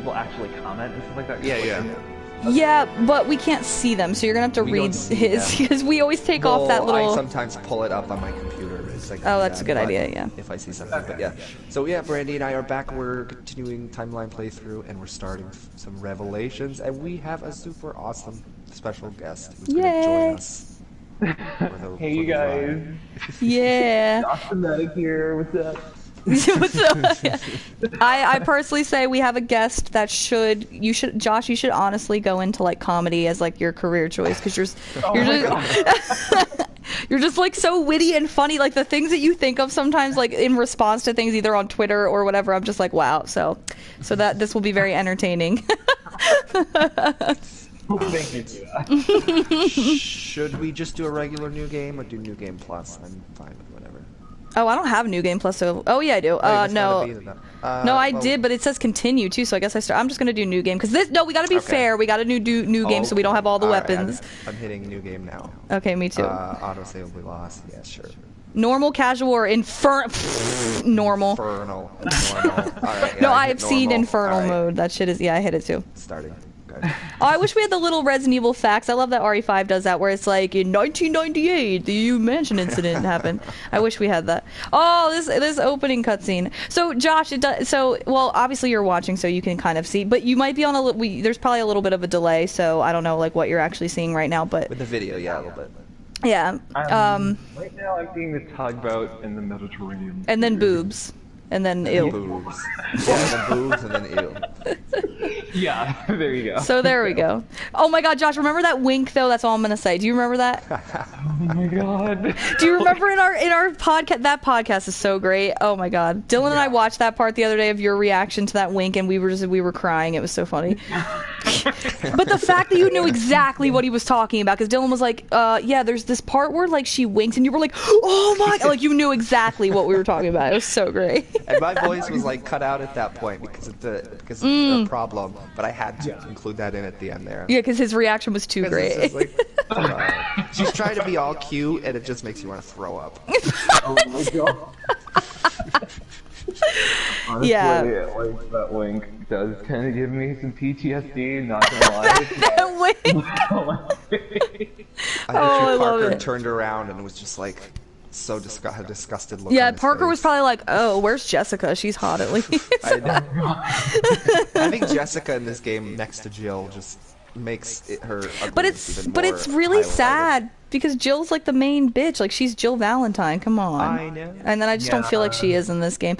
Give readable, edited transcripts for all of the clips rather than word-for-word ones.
people actually comment and stuff like that. Yeah, like, yeah. Yeah, but we can't see them, so you're gonna have to read his, because we always take off that little... I sometimes pull it up on my computer. Oh, that's a good idea, yeah. If I see something, but yeah. So yeah, Brandy and I are back. We're continuing timeline playthrough, and we're starting some revelations, and we have a super awesome special guest who's going to join us. Hey, you guys. Yeah. Josh the Medic here. What's up? What's up? I personally say we have a guest that Josh, you should honestly go into like comedy as like your career choice, because you're just like so witty and funny, like the things that you think of sometimes like in response to things either on Twitter or whatever. I'm just like, wow. So that this will be very entertaining. Thank you for that. Should we just do a regular new game or do New Game Plus? I'm fine with whatever. Oh, I don't have New Game Plus, so... Oh, yeah, I do. No. No, I did, but it says continue, too, so I guess I'm just gonna do New Game, because no, we gotta be fair. We gotta do New Game so we don't have all the weapons. Right, I'm hitting New Game now. Okay, me too. Auto-save will be lost. Yeah, sure. Normal, casual, or normal. Infernal. All right, yeah, No, I have seen normal. Infernal mode. That shit is... Yeah, I hit it, too. Starting. Oh, I wish we had the little Resident Evil facts. I love that RE5 does that, where it's like, in 1998, the mansion incident happened. I wish we had that. Oh, this opening cutscene. So, Josh, well, obviously you're watching, so you can kind of see, but you might be on there's probably a little bit of a delay, so I don't know, like, what you're actually seeing right now, but... With the video, yeah, a little bit. Yeah. Right now I'm seeing the tugboat in the Mediterranean. And then boobs. And then ew. Boobs. Yeah, and then boobs, and then ew. Yeah, there you go. So there we go. Oh my god, Josh, remember that wink though? That's all I'm gonna say. Do you remember that? Oh my god. Do you remember in our podcast? That podcast is so great. Oh my god. Dylan and I watched that part the other day of your reaction to that wink, and we were crying. It was so funny. But the fact that you knew exactly what he was talking about, because Dylan was like, yeah, there's this part where like she winks, and you were like, oh my, like you knew exactly what we were talking about. It was so great. And my voice was like cut out at that point because of the problem, but I had to include that in at the end there. Yeah, because his reaction was too great. Like, she's trying to be all cute, and it just makes you want to throw up. Oh my god. Honestly, yeah. Like, that wink does kind of give me some PTSD, not gonna lie. That wink! I Parker turned around and was just like, so disgusted look. Yeah, on his Parker face. was probably like, oh, where's Jessica? She's hot at least. I think Jessica in this game next to Jill just makes her but it's really sad because Jill's like the main bitch. Like, she's Jill Valentine. Come on. I know. And then I just don't feel like she is in this game.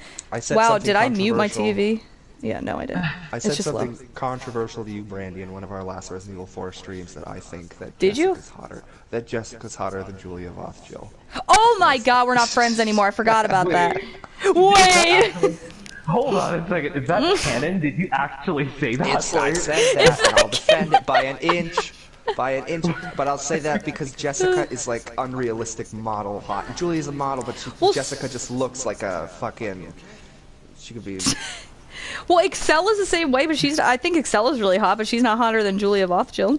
Wow, did I mute my TV? Yeah, no, I didn't. I said something controversial to you, Brandy, in one of our last Resident Evil 4 streams, that I think that Jessica's hotter than Julia Voth Jill. Oh my god, we're not friends anymore. I forgot about that. Wait! Hold on a second. Is that canon? Did you actually say that? Yes, I said that, and I'll defend it by an inch. But I'll say that because Jessica is like unrealistic model hot. Julia's a model, but Jessica just looks like a fucking... She could be... Well, Excel is the same way, but I think Excel is really hot, but she's not hotter than Julia Voth Jill.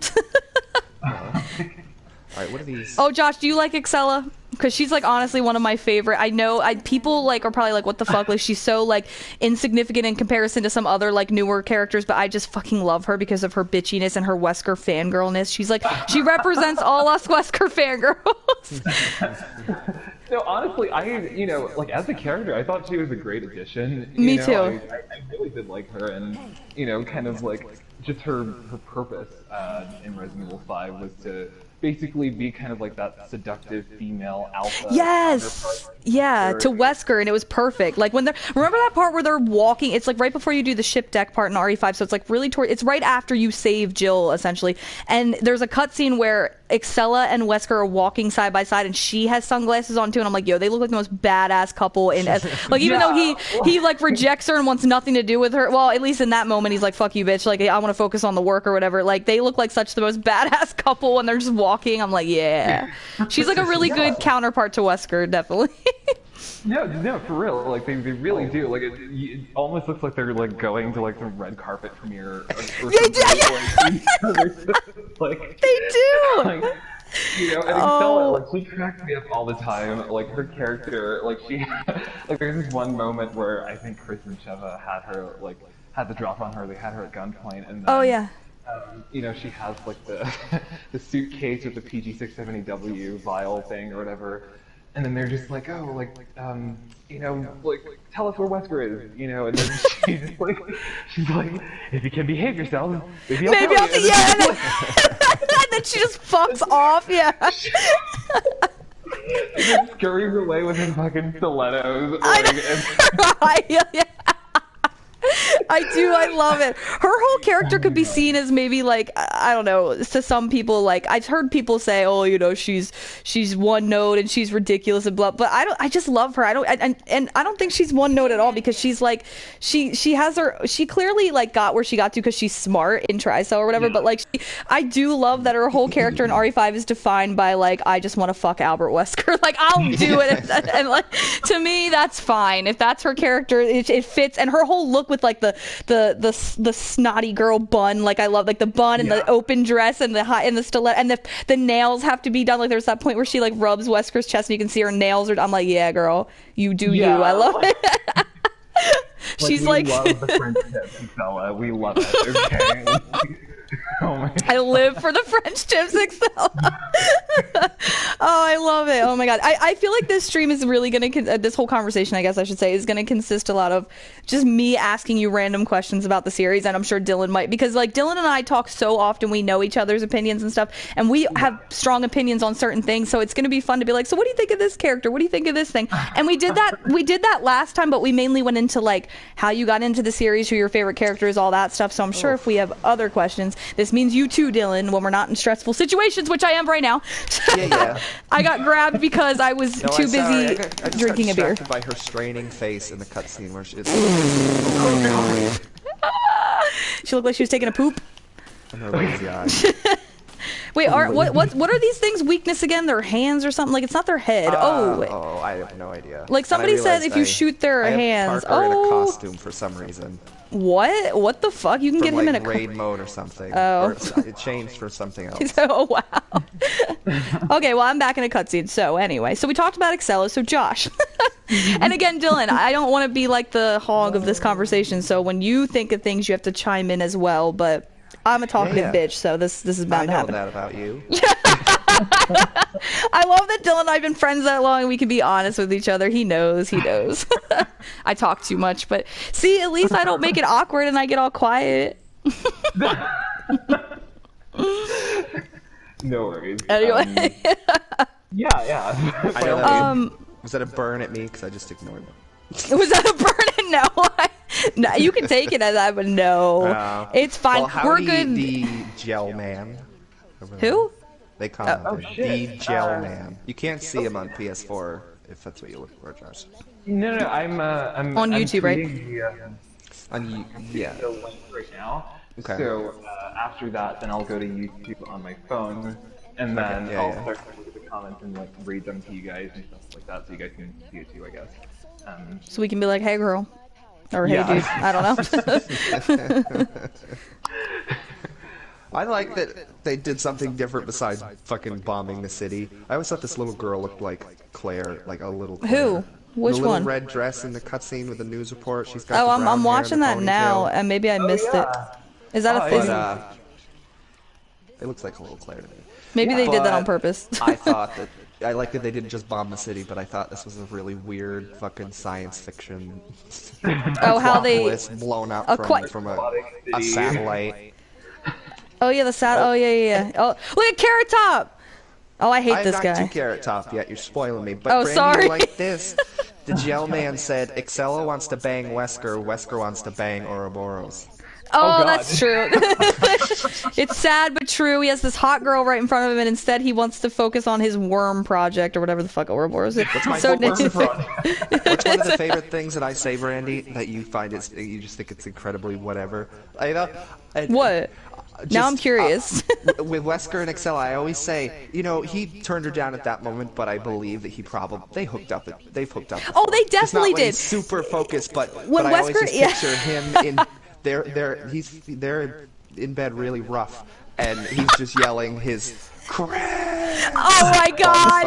Alright, what are these? Oh, Josh, do you like Excella? Because she's like honestly one of my favorite. I know people like are probably like, what the fuck? Like, she's so like insignificant in comparison to some other like newer characters, but I just fucking love her because of her bitchiness and her Wesker fangirlness. She's like, she represents all us Wesker fangirls. No, honestly, like as a character, I thought she was a great addition. Me too. I really did like her, and kind of like just her purpose in Resident Evil 5 was to basically be kind of like that seductive female alpha. Yes! Yeah, to Wesker, and it was perfect. Like when remember that part where they're walking? It's like right before you do the ship deck part in RE5, so it's like really it's right after you save Jill, essentially. And there's a cutscene where Excella and Wesker are walking side by side, and she has sunglasses on too, and I'm like, yo, they look like the most badass couple in like, even though he like rejects her and wants nothing to do with her, well, at least in that moment he's like, fuck you, bitch, like, I want to focus on the work or whatever. Like, they look like such the most badass couple when they're just walking. I'm like, yeah. She's like a really good counterpart to Wesker, definitely. No, for real. Like, they really do. Like, it almost looks like they're like going to like some red carpet premiere. They do. Like, they do. Like, and Excella, like, she cracks me up all the time. Like, her character, like, she, like, there's this one moment where I think Chris and Sheva had her like had the drop on her. They had her at gunpoint, and then, Oh yeah. you know, she has like the the suitcase with the PG-670W vial thing or whatever, and then they're just like, oh, like, you know, like, tell us where Wesker is, you know, and then she's like, if you can behave yourself, maybe I'll tell you. Yeah. And then she just fucks off. Yeah. She just scurries away with her fucking stilettos. Yeah. I do, I love it. Her whole character could be seen as maybe like, I don't know, to some people, like, I've heard people say, oh, you know, she's one note and she's ridiculous and blah, but I just love her. And I don't think she's one note at all, because she's like, she clearly like got where she got to because she's smart in Tricell or whatever, but like, I do love that her whole character in RE5 is defined by like, I just want to fuck Albert Wesker. Like, I'll do it. And like, to me, that's fine. If that's her character, it fits. And her whole look with like the snotty girl bun, like I love like the bun and the open dress and the high and the stiletto and the nails have to be done. Like there's that point where she like rubs Wesker's chest and you can see her nails are. I'm like, yeah, girl, you do you. I love it. She's like, we love the French tip, Excella. We love it. Okay. Oh my God. I live for the French tips, Excella. Oh, I love it. Oh my God. I feel like this stream is really going to, this whole conversation, I guess I should say, is going to consist a lot of just me asking you random questions about the series. And I'm sure Dylan might, because like Dylan and I talk so often, we know each other's opinions and stuff, and we have strong opinions on certain things. So it's going to be fun to be like, so what do you think of this character? What do you think of this thing? And we did that last time, but we mainly went into like how you got into the series, who your favorite character is, all that stuff. So I'm sure if we have other questions, this means you too, Dylan, when we're not in stressful situations, which I am right now. Yeah. I got grabbed because I was too busy I drinking a beer. distracted by her straining face in the cutscene where she's. She looked like she was taking a poop. And her lazy eyes. Wait, what are these things' weakness again? Their hands or something? Like, it's not their head. Oh, I have no idea. Like somebody said, if you shoot their hands. I have Parker in a costume for some reason. What the fuck? You can get him in a raid mode or something. Oh. Or it changed for something else. Oh wow. Okay, well I'm back in a cutscene. So anyway, so we talked about Excella. So Josh, and again Dylan, I don't want to be like the hog of this conversation. So when you think of things, you have to chime in as well. But I'm a talkative bitch, so this is bound to happen. I know that about you. I love that Dylan and I have been friends that long and we can be honest with each other. He knows. I talk too much, but see, at least I don't make it awkward and I get all quiet. No worries. Anyway. Yeah. Was that a burn at me? Because I just ignored it. Was that a burn? No, you can take it as that, but no. It's fine. Well, We're good. The gel man. Who? They call him the gel man. You can't see him on PS4 if that's what you look for, Josh. No, I'm on YouTube, right? The link right now. Okay. So after that, then I'll go to YouTube on my phone, and then I'll start to look at the comments and like read them to you guys and stuff like that, so you guys can see it too, I guess. So we can be like, hey girl, or hey dude. I don't know. I like that they did something different besides fucking bombing the city. I always thought this little girl looked like Claire, like a little Claire. Who? Which the one? The red dress in the cutscene with the news report. She's got. Oh, the brown I'm hair watching and the that now, and maybe I missed it. Is that a thing? But, it looks like a little Claire to me. Maybe they did that on purpose. I thought that. I like that they didn't just bomb the city, but I thought this was a really weird fucking science fiction. How they blown up from a satellite. Oh yeah, the sat. Oh yeah. Oh, look at Carrot Top. Oh, I hate this guy. I'm not to Carrot Top yet. You're spoiling me. But oh, sorry. Like this, the gel man said, Excella wants to bang Wesker. Wesker wants to bang Ouroboros. Oh, that's true. It's sad but true. He has this hot girl right in front of him, and instead he wants to focus on his worm project or whatever the fuck Ouroboros is. What's one of the favorite things that I say, Brandy, that you find you just think it's incredibly whatever? What? Now I'm curious. With Wesker and Excella, I always say, you know, he turned her down at that moment, but I believe that they've hooked up. Oh, they definitely did. He's super focused, but when I always Wesker, just picture him in. They're in bed really rough, and he's just yelling his crap. Oh my god!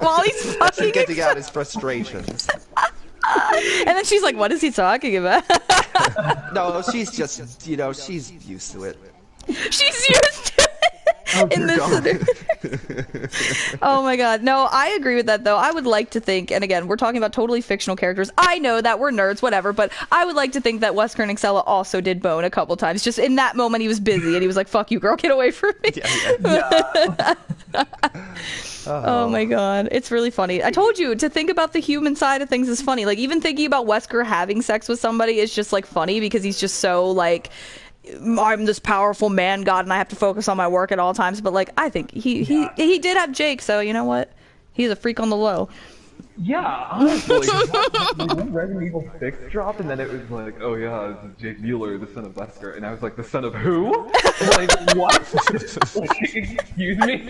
While he's fucking getting out his frustrations. And then she's like, what is he talking about? No, she's just, she's used to it. She's used to it. In this. Oh my god. No, I agree with that though. I would like to think, and again, we're talking about totally fictional characters. I know that we're nerds, whatever, but I would like to think that Wesker and Excella also did bone a couple times. Just in that moment he was busy and he was like, fuck you girl, get away from me. Yeah. Oh my god. It's really funny. I told you to think about the human side of things is funny. Like even thinking about Wesker having sex with somebody is just like funny because he's just so like, I'm this powerful man god and I have to focus on my work at all times, but like I think he did have Jake, so you know what, he's a freak on the low. Yeah, honestly. When Resident Evil 6 dropped and then it was like, oh yeah, this is Jake Mueller, the son of Wesker, and I was like, the son of who? Like, what? Like, excuse me?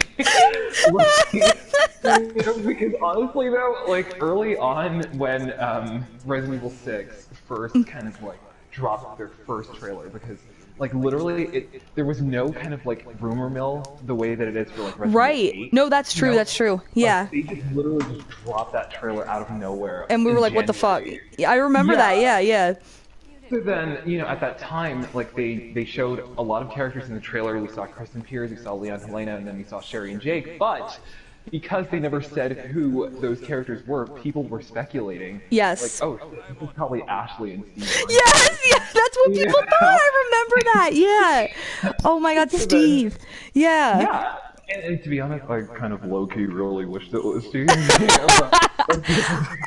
Because honestly though, like early on when Resident Evil 6 first kind of like dropped their first trailer, because like literally there was no kind of like rumor mill the way that it is for like Resident Evil 8. No, that's true, that's true. Yeah. Like, they just literally just dropped that trailer out of nowhere. And we were like, January. what the fuck? Yeah, I remember that, yeah. So then, at that time, like they showed a lot of characters in the trailer. We saw Kristen Pierce, we saw Leon Helena, and then we saw Sherry and Jake, but because they never said who those characters were, people were speculating. Yes. Like, oh, this is probably Ashley and Steve. Yes, that's what people thought. I remember that. Yeah. Oh my God, Steve. Yeah. Yeah. And to be honest, I kind of low-key really wished it was Steve.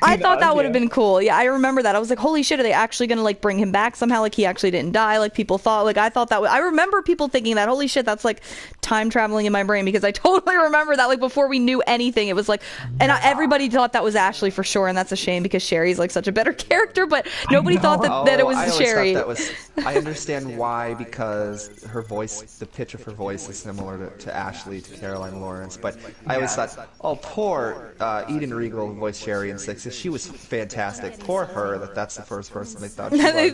I thought that would have been cool. Yeah, I remember that. I was like, holy shit, are they actually going to like bring him back somehow? Like he actually didn't die like people thought. Like I thought that I remember people thinking that, holy shit, that's like time traveling in my brain, because I totally remember that like before we knew anything. It was like, and everybody thought that was Ashley for sure, and that's a shame because Sherry's like such a better character, but nobody thought that it was Sherry. I understand why, because her voice, the pitch of her voice is similar to Ashley, to Caroline Lawrence, but I always thought, oh, poor Eden Regal voiced Sherry in Six. She was fantastic. Poor her, that's the first person they thought she was.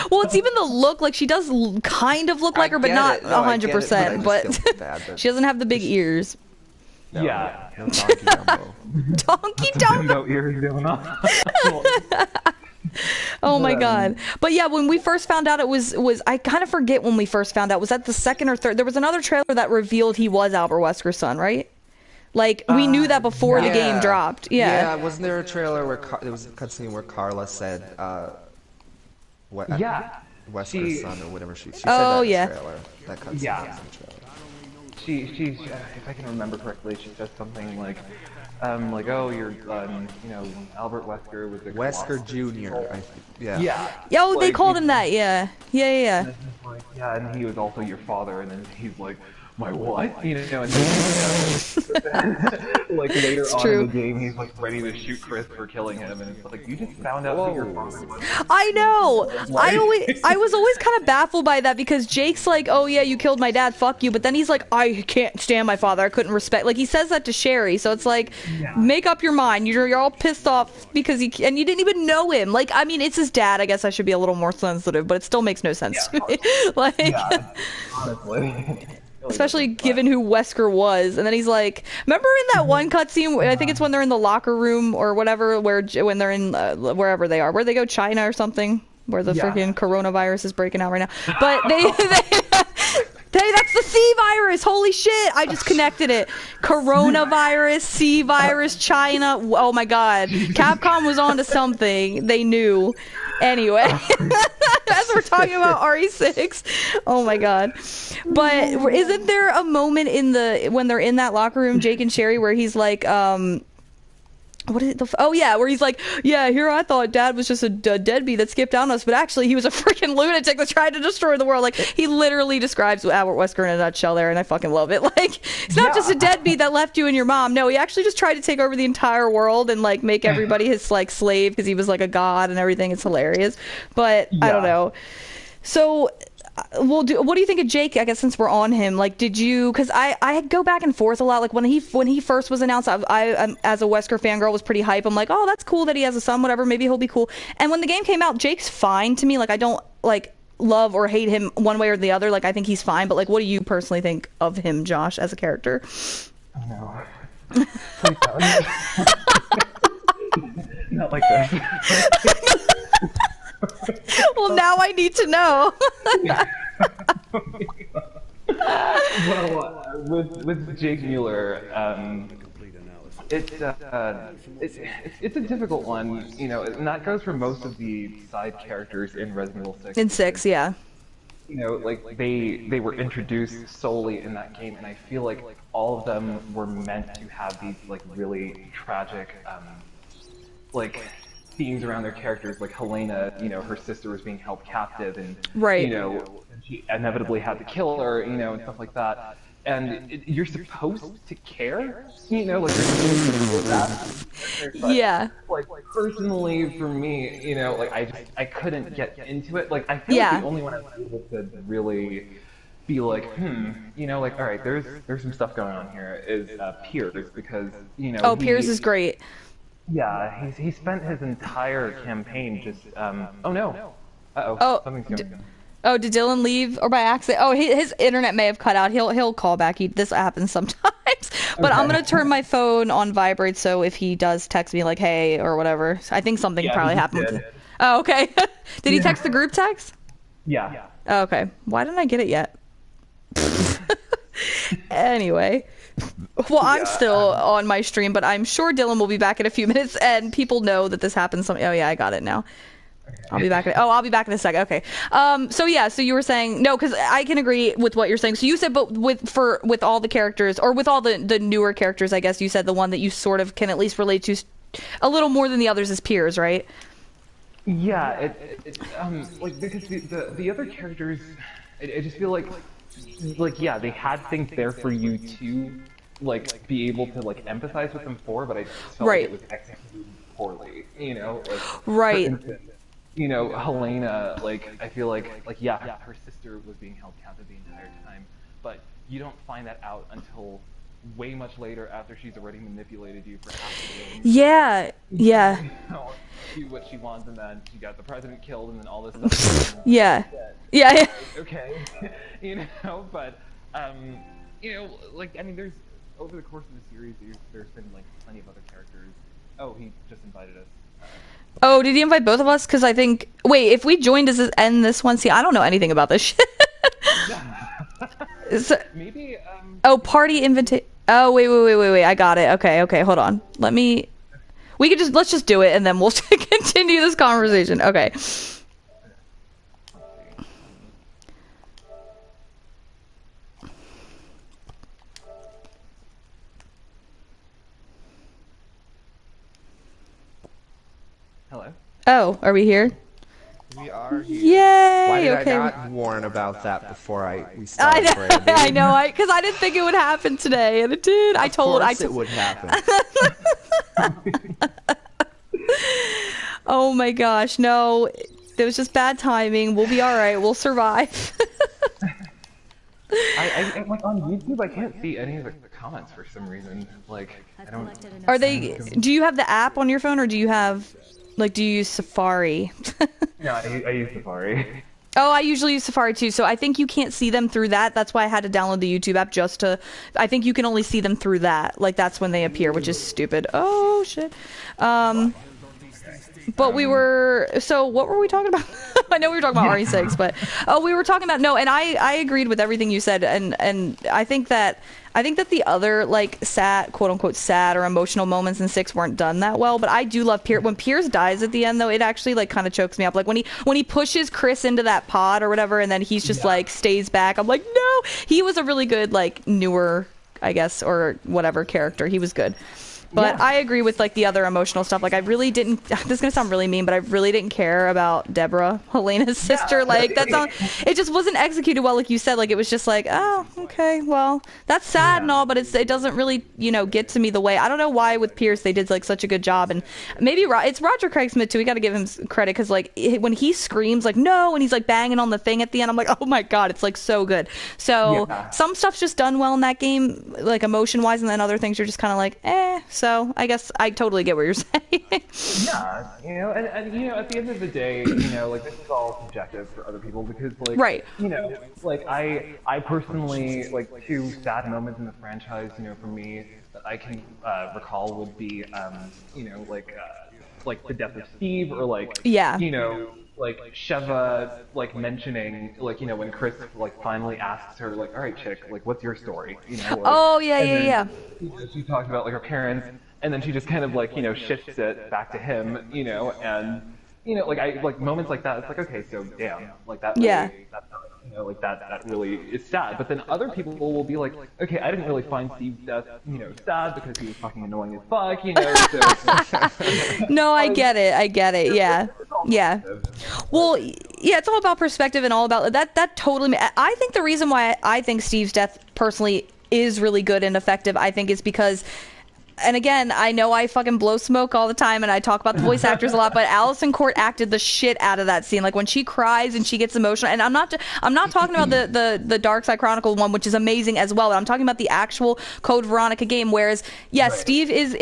Well, it's even the look. Like, she does kind of look like her, but not 100%. But she doesn't have the big ears. No, yeah. No Donkey Dumbo. Donkey Dumbo. No ears going on. Oh my God. But yeah, when we first found out it was I kind of forget when we first found out. Was that the second or third? There was another trailer that revealed he was Albert Wesker's son, right? Like, we knew that before the game dropped. Yeah. Yeah, wasn't there a trailer where there was a cutscene where Carla said, Wesker's son or whatever she said that in the trailer. That cutscene was in the trailer. She's if I can remember correctly, she said something like, oh, you're, Albert Wesker was a Wesker Jr. Yeah. Oh, they called him that. Yeah. Yeah, and he was also your father, and then he's like, my what? And then, like later on in the game, he's like ready to shoot Chris for killing him, and it's like, you just found out who your father was. I know. I was always kind of baffled by that, because Jake's like, oh yeah, you killed my dad, fuck you, but then he's like, I can't stand my father, I couldn't respect. Like, he says that to Sherry, so it's like, make up your mind. You're all pissed off because and you didn't even know him. Like, I mean, it's his dad. I guess I should be a little more sensitive, but it still makes no sense to me. Like, honestly. Especially given who Wesker was. And then he's like, remember in that one cutscene, I think it's when they're in the locker room or whatever, when they're in wherever they are, where they go, China or something, where the freaking coronavirus is breaking out right now. But that's the C virus. Holy shit. I just connected it. Coronavirus, C virus, China. Oh my God. Capcom was onto something. They knew. Anyway, as we're talking about RE6, oh my God. But isn't there a moment when they're in that locker room, Jake and Sherry, where he's like, what is it? Where he's like, yeah, here I thought Dad was just a deadbeat that skipped on us, but actually he was a freaking lunatic that tried to destroy the world. Like, he literally describes Albert Wesker in a nutshell there, and I fucking love it. Like, he's not just a deadbeat that left you and your mom. No, he actually just tried to take over the entire world and like make everybody his like slave because he was like a god and everything. It's hilarious, but I don't know. So. Well, what do you think of Jake? I guess since we're on him, like, did you? Because I go back and forth a lot. Like when he first was announced, I as a Wesker fangirl was pretty hype. I'm like, oh, that's cool that he has a son. Whatever, maybe he'll be cool. And when the game came out, Jake's fine to me. Like, I don't like love or hate him one way or the other. Like, I think he's fine. But like, what do you personally think of him, Josh, as a character? not like this. Well, now I need to know. Well, with Jake Mueller, it's a difficult one, you know, and that goes for most of the side characters in Resident Evil 6. In 6, yeah. You know, like they were introduced solely in that game, and I feel like all of them were meant to have these like really tragic, like themes around their characters. Like Helena, you know, her sister was being held captive, and Right. you know, she inevitably had to kill her, you know, and stuff like that. And you're supposed to care, you know, like you're supposed to feel that. But, Yeah. like personally, for me, you know, like I couldn't get into it. Like I feel Yeah. like the only one I was able to really be like, you know, like all right, there's some stuff going on here is Piers, because you know. Oh, Piers is great. Yeah, he spent his entire campaign just oh no, Oh, something's going on. Oh, did Dylan leave or by accident? Oh, his internet may have cut out. He'll call back. This happens sometimes. But I'm gonna turn my phone on vibrate, so if he does text me like "Hey" or whatever, I think something Yeah, probably he happened. did. Oh, okay. Did he text the group text? Yeah. Oh, okay. Why didn't I get it yet? Anyway. Well, I'm still on my stream, but I'm sure Dylan will be back in a few minutes, and people know that this happens. Oh yeah, I got it now. I'll be back. I'll be back in a second. Okay. So yeah. So you were saying no, because I can agree with what you're saying. So you said, but with all the characters, or with all the newer characters, I guess you said the one that you sort of can at least relate to a little more than the others is Piers, right? Yeah. Like because the other characters, I just feel like yeah, they had things there for you to like be able to like empathize with them for, but I just felt like it was executed poorly. You know. Like, right. For instance, you know, Helena, like, I feel like yeah, her sister was being held captive the entire time, but you don't find that out until way much later after she's already manipulated you for half the game. Yeah, yeah. You know, do what she wants, and then she got the president killed, and then all this stuff. Yeah. Yeah. Okay. You know, but, you know, like, I mean, there's, over the course of the series, there's been, like, plenty of other characters. Oh, he just invited us. Oh, did he invite both of us? Because I think... Wait, if we joined, does this end this one? See, I don't know anything about this shit. So, maybe, oh, party invitation... Oh, wait. I got it. Okay, hold on. Let's just do it, and then we'll continue this conversation. Okay. hello? Oh, are we here? We are here. Yay! Why did okay. I not warn about that before we started? I know, because I didn't think it would happen today, and it did. Of course it would happen. Oh my gosh, no. It was just bad timing. We'll be alright. We'll survive. I like on YouTube, I can't see any of the comments for some reason. Like, I don't. Are they? Do you have the app on your phone, or do you have, like, do you use Safari? No, I use Safari. Oh, I usually use Safari too, so I think you can't see them through that. That's why I had to download the YouTube app just to. I think you can only see them through that. Like, that's when they appear, which is stupid. Oh shit. But we were, so what were we talking about? I know we were talking about RE6, but we were talking about, no, and I agreed with everything you said, and I think that the other, like, sad, quote unquote sad or emotional moments in 6 weren't done that well, but I do love Piers. When Piers dies at the end, though, it actually, like, kind of chokes me up. Like, when he pushes Chris into that pod or whatever, and then he's just like stays back, I'm like, no. He was a really good, like, newer, I guess, or whatever character. He was good. But I agree with, like, the other emotional stuff. Like, I really didn't... This is going to sound really mean, but I really didn't care about Deborah, Helena's sister. Like, it just wasn't executed well, like you said. Like, it was just like, oh, okay, well, that's sad and all, but it doesn't really, you know, get to me the way... I don't know why with Piers they did, like, such a good job. And maybe it's Roger Craig Smith, too. We got to give him credit, because, like, when he screams, like, no, and he's, like, banging on the thing at the end, I'm like, oh, my God, it's, like, so good. So, some stuff's just done well in that game, like, emotion-wise, and then other things you're just kind of like, eh... So I guess I totally get what you're saying. Yeah, you know, and you know, at the end of the day, you know, like, this is all subjective for other people, because, like, right. You know, like, I personally, like, 2 sad moments in the franchise, you know, for me that I can recall would be, you know, like like the death of Steve, or like Yeah. you know, like Sheva like mentioning like, you know, when Chris like finally asks her like, all right, chick, like what's your story, you know? Like, Oh yeah, and yeah, then, yeah. you know, she talks about like her parents, and then she just kind of like, you know, shifts it back to him, you know, and you know, like I like moments like that. It's like, okay, so damn, like that really, Yeah. you know, like that really is sad. But then other people will be like, okay, I didn't really find Steve's death, you know, sad because he was fucking annoying as fuck, you know. So it's like, No, I get it. I get it. Yeah. Yeah. Well, yeah, it's all about perspective and all about that. That totally. I think the reason why I think Steve's death personally is really good and effective, I think, is because. And again, I know I fucking blow smoke all the time and I talk about the voice actors a lot, but Allison Court acted the shit out of that scene. Like when she cries and she gets emotional, and I'm not talking about the Dark Side Chronicle one, which is amazing as well. I'm talking about the actual Code Veronica game. Whereas, yes, right. Steve is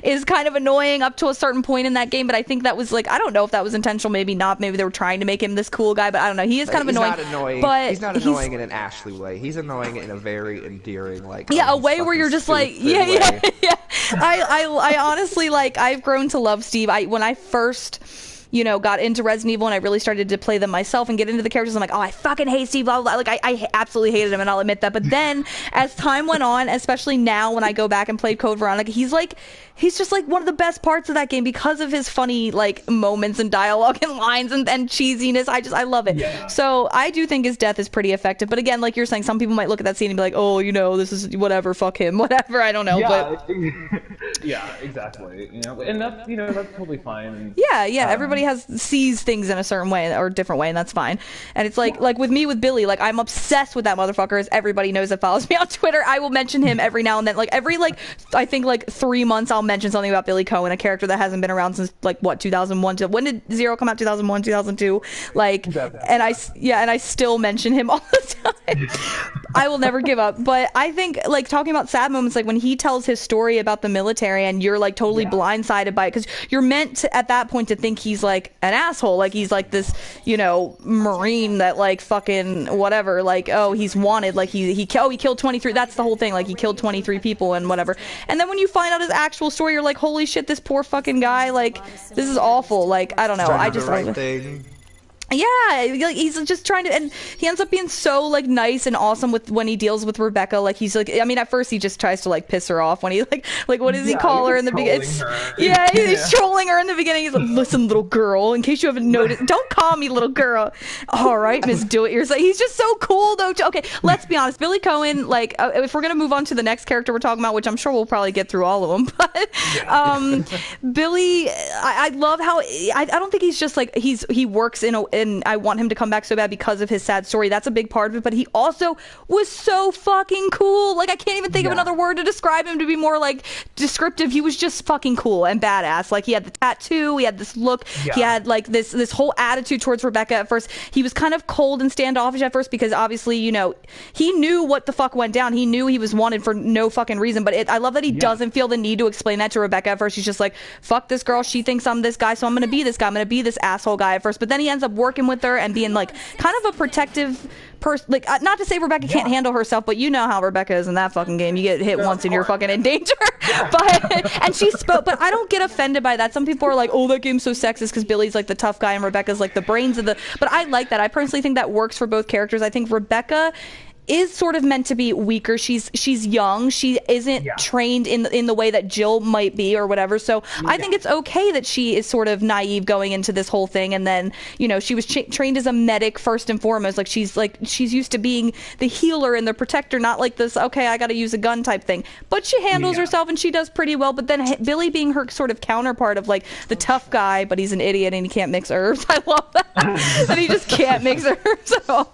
is kind of annoying up to a certain point in that game, but I think that was like, I don't know if that was intentional, maybe not. Maybe they were trying to make him this cool guy, but I don't know. He is kind of annoying. Not annoying. But he's not annoying in an Ashley way. He's annoying in a very endearing, like, a way where you're just like, yeah. I honestly, like, I've grown to love Steve. When I first, you know, got into Resident Evil and I really started to play them myself and get into the characters, I'm like, oh, I fucking hate Steve, blah, blah, blah. Like, I absolutely hated him, and I'll admit that. But then, as time went on, especially now when I go back and play Code Veronica, he's just like one of the best parts of that game because of his funny like moments and dialogue and lines and cheesiness. I love it. Yeah. So I do think his death is pretty effective. But again, like you're saying, some people might look at that scene and be like, oh, you know, this is whatever, fuck him, whatever. I don't know. Yeah, but yeah, exactly. You know, and that's, you know, that's totally fine. Yeah, everybody sees things in a certain way or a different way, and that's fine. And it's like with me with Billy, like I'm obsessed with that motherfucker, as everybody knows that follows me on Twitter. I will mention him every now and then. Like every I think 3 months I'll mention something about Billy Cohen, a character that hasn't been around since 2001. When did Zero come out? 2001, 2002. And I still mention him all the time. I will never give up. But I think talking about sad moments, like when he tells his story about the military and you're like totally blindsided by it, because you're meant to, at that point, to think he's like an asshole, like he's like this, you know, Marine that like fucking whatever, like, oh, he's wanted, like he killed 23. That's the whole thing, like he killed 23 people and whatever. And then when you find out his actual story, you're like, holy shit, this poor fucking guy, like this is awful. Like I don't know, I just love it. Yeah, like he's just trying to, and he ends up being so like nice and awesome when he deals with Rebecca. Like he's like, I mean, at first he just tries to like piss her off when he like what does he call her in the beginning? He's trolling her in the beginning. He's like, listen, little girl, in case you haven't noticed, don't call me little girl. All right, Miss Do It Yourself. He's just so cool though. Okay, let's be honest, Billy Cohen. Like, if we're gonna move on to the next character we're talking about, which I'm sure we'll probably get through all of them, but Billy, I love how I don't think he's just like he works in I want him to come back so bad because of his sad story. That's a big part of it, but he also was so fucking cool. Like I can't even think of another word to describe him to be more like descriptive. He was just fucking cool and badass. Like he had the tattoo, he had this look, he had like this whole attitude towards Rebecca. At first he was kind of cold and standoffish at first because obviously, you know, he knew what the fuck went down. He knew he was wanted for no fucking reason, but I love that he doesn't feel the need to explain that to Rebecca at first. He's just like, fuck this girl, she thinks I'm this guy, so I'm gonna be this guy, I'm gonna be this asshole guy at first. But then he ends up working with her and being like kind of a protective person. Like not to say Rebecca can't handle herself, but you know how Rebecca is in that fucking game. You get hit once and you're fucking in danger. But and she spoke, but I don't get offended by that. Some people are like, oh, that game's so sexist because Billy's like the tough guy and Rebecca's like the brains of the, but I like that. I personally think that works for both characters. I think Rebecca is sort of meant to be weaker. She's young. She isn't trained in the way that Jill might be or whatever. So I think it's okay that she is sort of naive going into this whole thing. And then, you know, she was trained as a medic first and foremost. Like she's used to being the healer and the protector, not like this, okay, I got to use a gun type thing. But she handles herself and she does pretty well. But then Billy being her sort of counterpart of like the tough guy, but he's an idiot and he can't mix herbs. I love that. That he just can't mix herbs. So,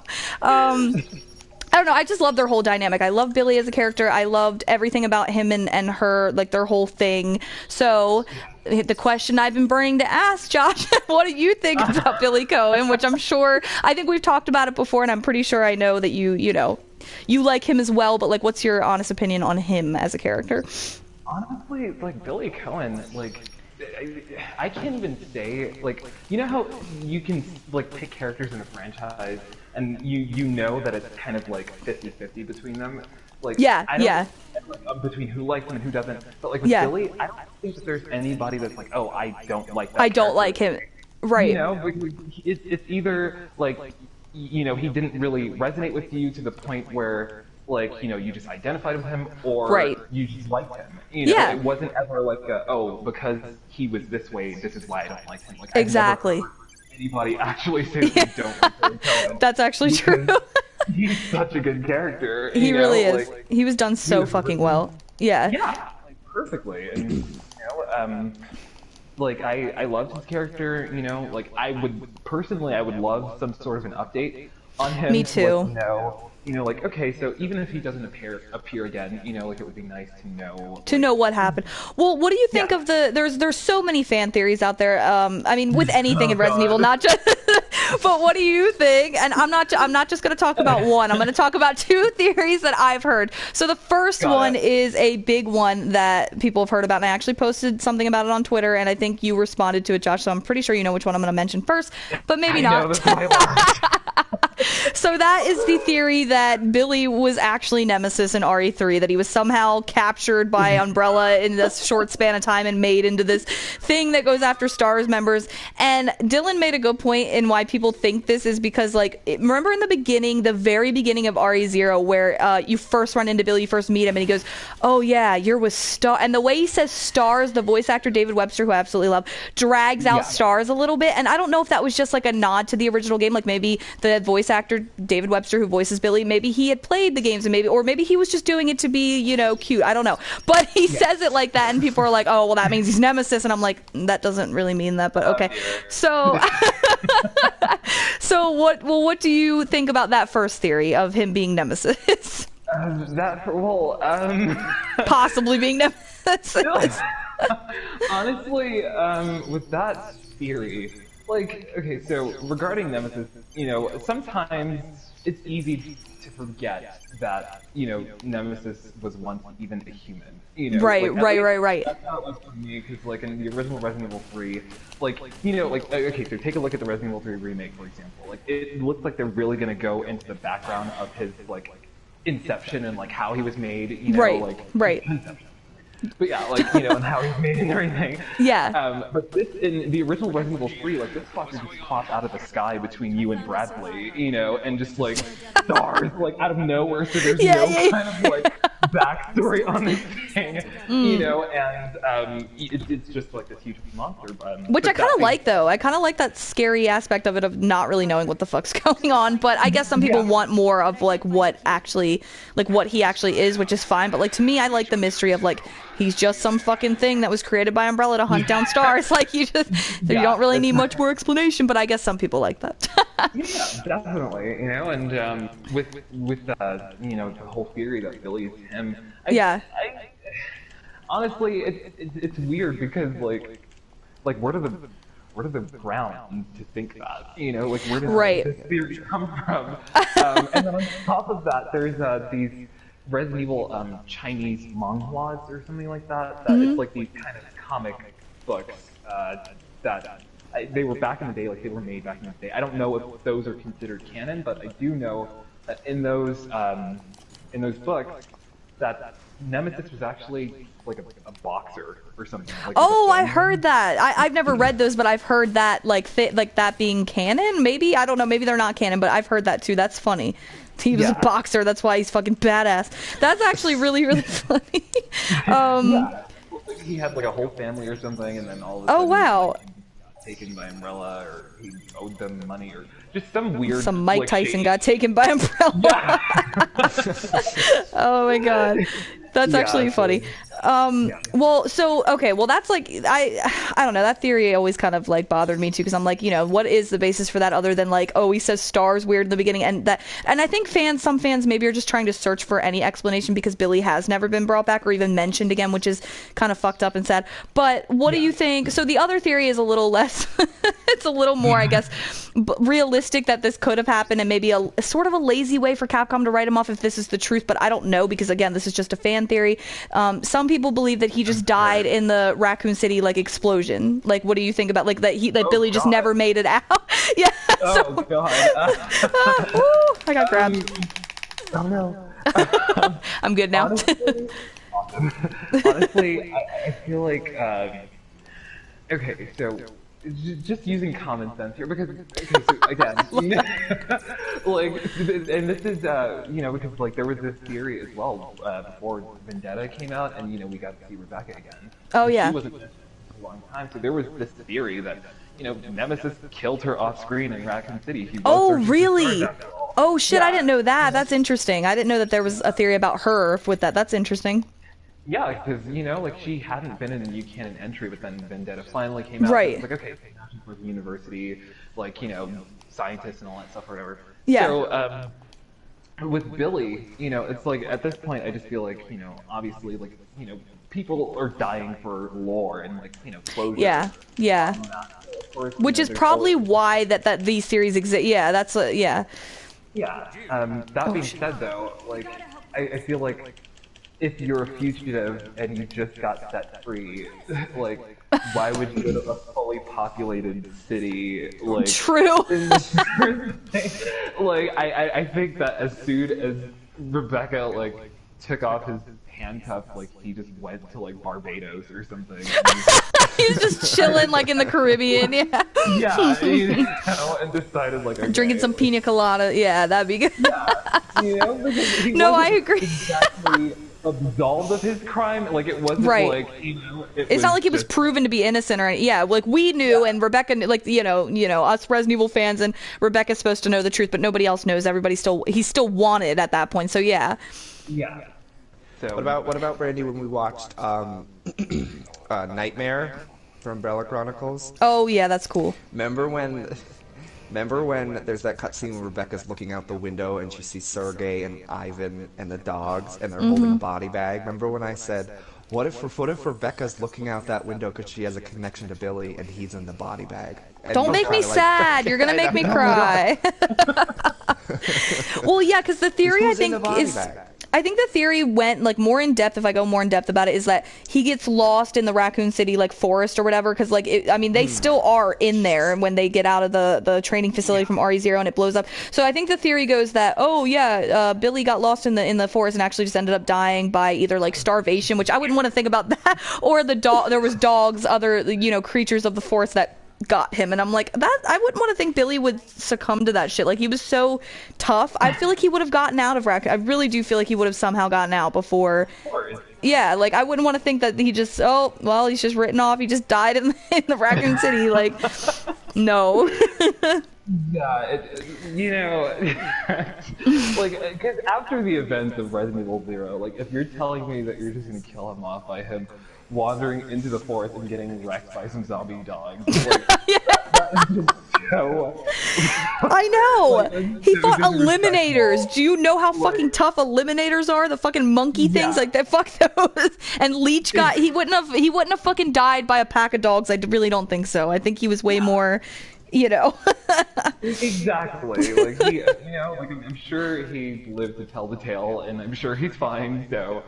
I don't know. I just love their whole dynamic. I love Billy as a character. I loved everything about him and her, like their whole thing. So the question I've been burning to ask, Josh, what do you think about Billy Cohen? Which I think we've talked about it before, and I'm pretty sure I know that you like him as well. But like, what's your honest opinion on him as a character? Honestly, like Billy Cohen, like I can't even say, like, you know how you can like pick characters in a franchise and you know that it's kind of like 50-50 between them. Like, I between who likes him and who doesn't. But like with Yeah. Billy, I don't think that there's anybody that's like, oh, I don't like that. I don't like character. him. Right. You know, it's either like, you know, he didn't really resonate with you to the point where, like, you know, you just identified with him, or Right. you just liked him. You know, Yeah. it wasn't ever like, oh, because he was this way, this is why I don't like him. Like, I've never Exactly. heard anybody actually say that they don't like Billy Cohen. That's actually true. He's such a good character. He you really know, is. like, He was done so was fucking written- well. Yeah. yeah, like perfectly. And you know, like I loved his character. You know, like I would love some sort of an update on him. Me to let too. us know, you know, like okay, so even if he doesn't appear again, you know, like it would be nice to know. To know what happened. Well, what do you think Yeah. of there's so many fan theories out there. I mean, with anything in Resident Evil, not just. But what do you think? And I'm not just going to talk about one. I'm going to talk about two theories that I've heard. So the first Got one it. is a big one that people have heard about, and I actually posted something about it on Twitter, and I think you responded to it, Josh. So I'm pretty sure you know which one I'm going to mention first, but maybe I not. know, that's why I laughed. So that is the theory that Billy was actually Nemesis in RE3, that he was somehow captured by Umbrella in this short span of time and made into this thing that goes after STARS members. And Dylan made a good point in why people think this is because, like, remember in the beginning, the very beginning of RE0, where you first run into Billy, you first meet him, and he goes, oh yeah, you're with STAR. And the way he says STARS, the voice actor David Webster, who I absolutely love, drags out Yeah. STARS a little bit. And I don't know if that was just like a nod to the original game, like maybe the voice actor David Webster who voices Billy, maybe he had played the games, and maybe he was just doing it to be, you know, cute. I don't know, but he says it like that, and people are like, oh well, that means he's Nemesis, and I'm like, that doesn't really mean that, but okay. So so what do you think about that first theory of him being Nemesis? Possibly being Nemesis. Honestly, with that theory, like, okay, so regarding Nemesis, you know, sometimes it's easy to forget that, you know, Nemesis was once even a human. You know, Right. That's how it was for me, because, like, in the original Resident Evil 3, like, you know, like, okay, so take a look at the Resident Evil 3 remake, for example. Like, it looks like they're really gonna go into the background of his, like, inception and, like, how he was made, you know, Right. conception. But yeah, like, you know, and how he's made and everything. Yeah. But this, in the original Resident Evil 3, like, this fucker just popped out of the sky between you and Bradley, you know, and just, like, stars, like, out of nowhere, so there's no kind of, like, backstory on this thing, you know, and it's just, like, this huge monster. Which I kind of like, though. I kind of like that scary aspect of it, of not really knowing what the fuck's going on, but I guess some people want more of, like, what he actually is, which is fine, but, like, to me, I like the mystery of, like, he's just some fucking thing that was created by Umbrella to hunt down stars. Like, you don't really need much more explanation, but I guess some people like that. Yeah, definitely, you know, and with you know, the whole theory that Billy is him. Honestly, it's weird because like where do the ground to think that, you know, like where does this theory come from? And then on top of that, there's these Resident Evil Chinese manhwas or something like that. It's like these kind of comic books that they were back in the day, like they were made back in the day. I don't know if those are considered canon, but I do know that in those books that Nemesis was actually like a boxer or something. Like I heard that. I've never read those, but I've heard that like that being canon. Maybe, I don't know. Maybe they're not canon, but I've heard that too. That's funny. He was a boxer. That's why he's fucking badass. That's actually really, really funny. He had like a whole family or something, and then all of a Oh sudden, wow. like, he got taken by Umbrella, or he owed them money, or just some weird. Some Mike like, Tyson shady- got taken by Umbrella. Oh my god. That's actually funny. Well, so okay, well that's like I don't know, that theory always kind of like bothered me too, because I'm like, you know, what is the basis for that other than like, oh, he says stars weird in the beginning, and I think some fans maybe are just trying to search for any explanation because Billy has never been brought back or even mentioned again, which is kind of fucked up and sad. But what do you think? So the other theory is a little less it's a little more, I guess, realistic, that this could have happened, and maybe a sort of a lazy way for Capcom to write him off if this is the truth, but I don't know, because again, this is just a fan theory. Some people believe that he just died in the Raccoon City like explosion. Like, what do you think about like that Billy just never made it out? Yeah. Oh god. I got grabbed. Oh no. I'm good now. Honestly, awesome. Honestly, I feel like, okay, so just using common sense here, because so, again, like, and this is, because like there was this theory as well before Vendetta came out, and we got to see Rebecca again. Oh, And yeah. She wasn't for a long time, so there was this theory that Nemesis killed her off screen in Raccoon City. He Oh, loved her, she really? destroyed that girl. Oh shit, I Yeah. didn't know that. That's interesting. I didn't know that there was a theory about her with that. That's interesting. Yeah, because like she hadn't been in a new canon entry, but then Vendetta finally came out. Right. So it's like, okay, now she's working university, like scientists and all that stuff or whatever. Yeah. So with Billy, it's like at this point, I just feel like obviously like people are dying for lore and like closure. Yeah, yeah. Of course, Which is there's probably always- why that these series exist. Yeah, that's yeah. Yeah. That being said, though, like I feel like if you're a fugitive and you just got set free, like why would you go to a fully populated city? Like True. like I think that as soon as Rebecca like took off his handcuffs, like he just went to like Barbados or something. He's just chilling like in the Caribbean. Yeah. Yeah, and decided like okay, Drinking some pina colada. Yeah, that'd be good. because he No, I wasn't agree. Exactly absolved of his crime. Like it wasn't Right. like It's not like he was just- proven to be innocent or anything. Yeah, like we knew, and Rebecca, knew, like us Resident Evil fans, and Rebecca's supposed to know the truth, but nobody else knows. He's still wanted at that point. So yeah. Yeah. So What about Brandy when we watched Nightmare from Umbrella Chronicles? Oh yeah, that's cool. Remember when there's that cutscene where Rebecca's looking out the window and she sees Sergey and Ivan and the dogs and they're holding a body bag? Remember when I said, what if Rebecca's looking out that window because she has a connection to Billy and he's in the body bag? And Don't I'm make me kinda like, sad. You're gonna I make me know. cry. Well, yeah, because the theory I Who's in think the body is. bag? I think the theory went like more in depth. If I go more in depth about it, is that he gets lost in the Raccoon City like forest or whatever. Because like they still are in there when they get out of the training facility from RE0 and it blows up. So I think the theory goes that Billy got lost in the forest and actually just ended up dying by either like starvation, which I wouldn't want to think about that, or there was dogs, other creatures of the forest that got him, and I'm like, that I wouldn't want to think Billy would succumb to that shit. Like he was so tough. I feel like he would have gotten out of Raccoon. I really do feel like he would have somehow gotten out before. Yeah, like I wouldn't want to think that he just he's just written off. He just died in the Raccoon City. Like no. Yeah, like, because after the events of Resident Evil 0, like, if you're telling me that you're just gonna kill him off by him wandering into the forest and getting wrecked by some zombie dogs, like, that is just so... I know. Like, He so fought disrespectful. eliminators. Do you know how fucking tough eliminators are? The fucking monkey things, Yeah. like that. Fuck those. And Leech he wouldn't have fucking died by a pack of dogs. I really don't think so. I think he was way more. Exactly. Like, like, I'm sure he lived to tell the tale, and I'm sure he's fine, so...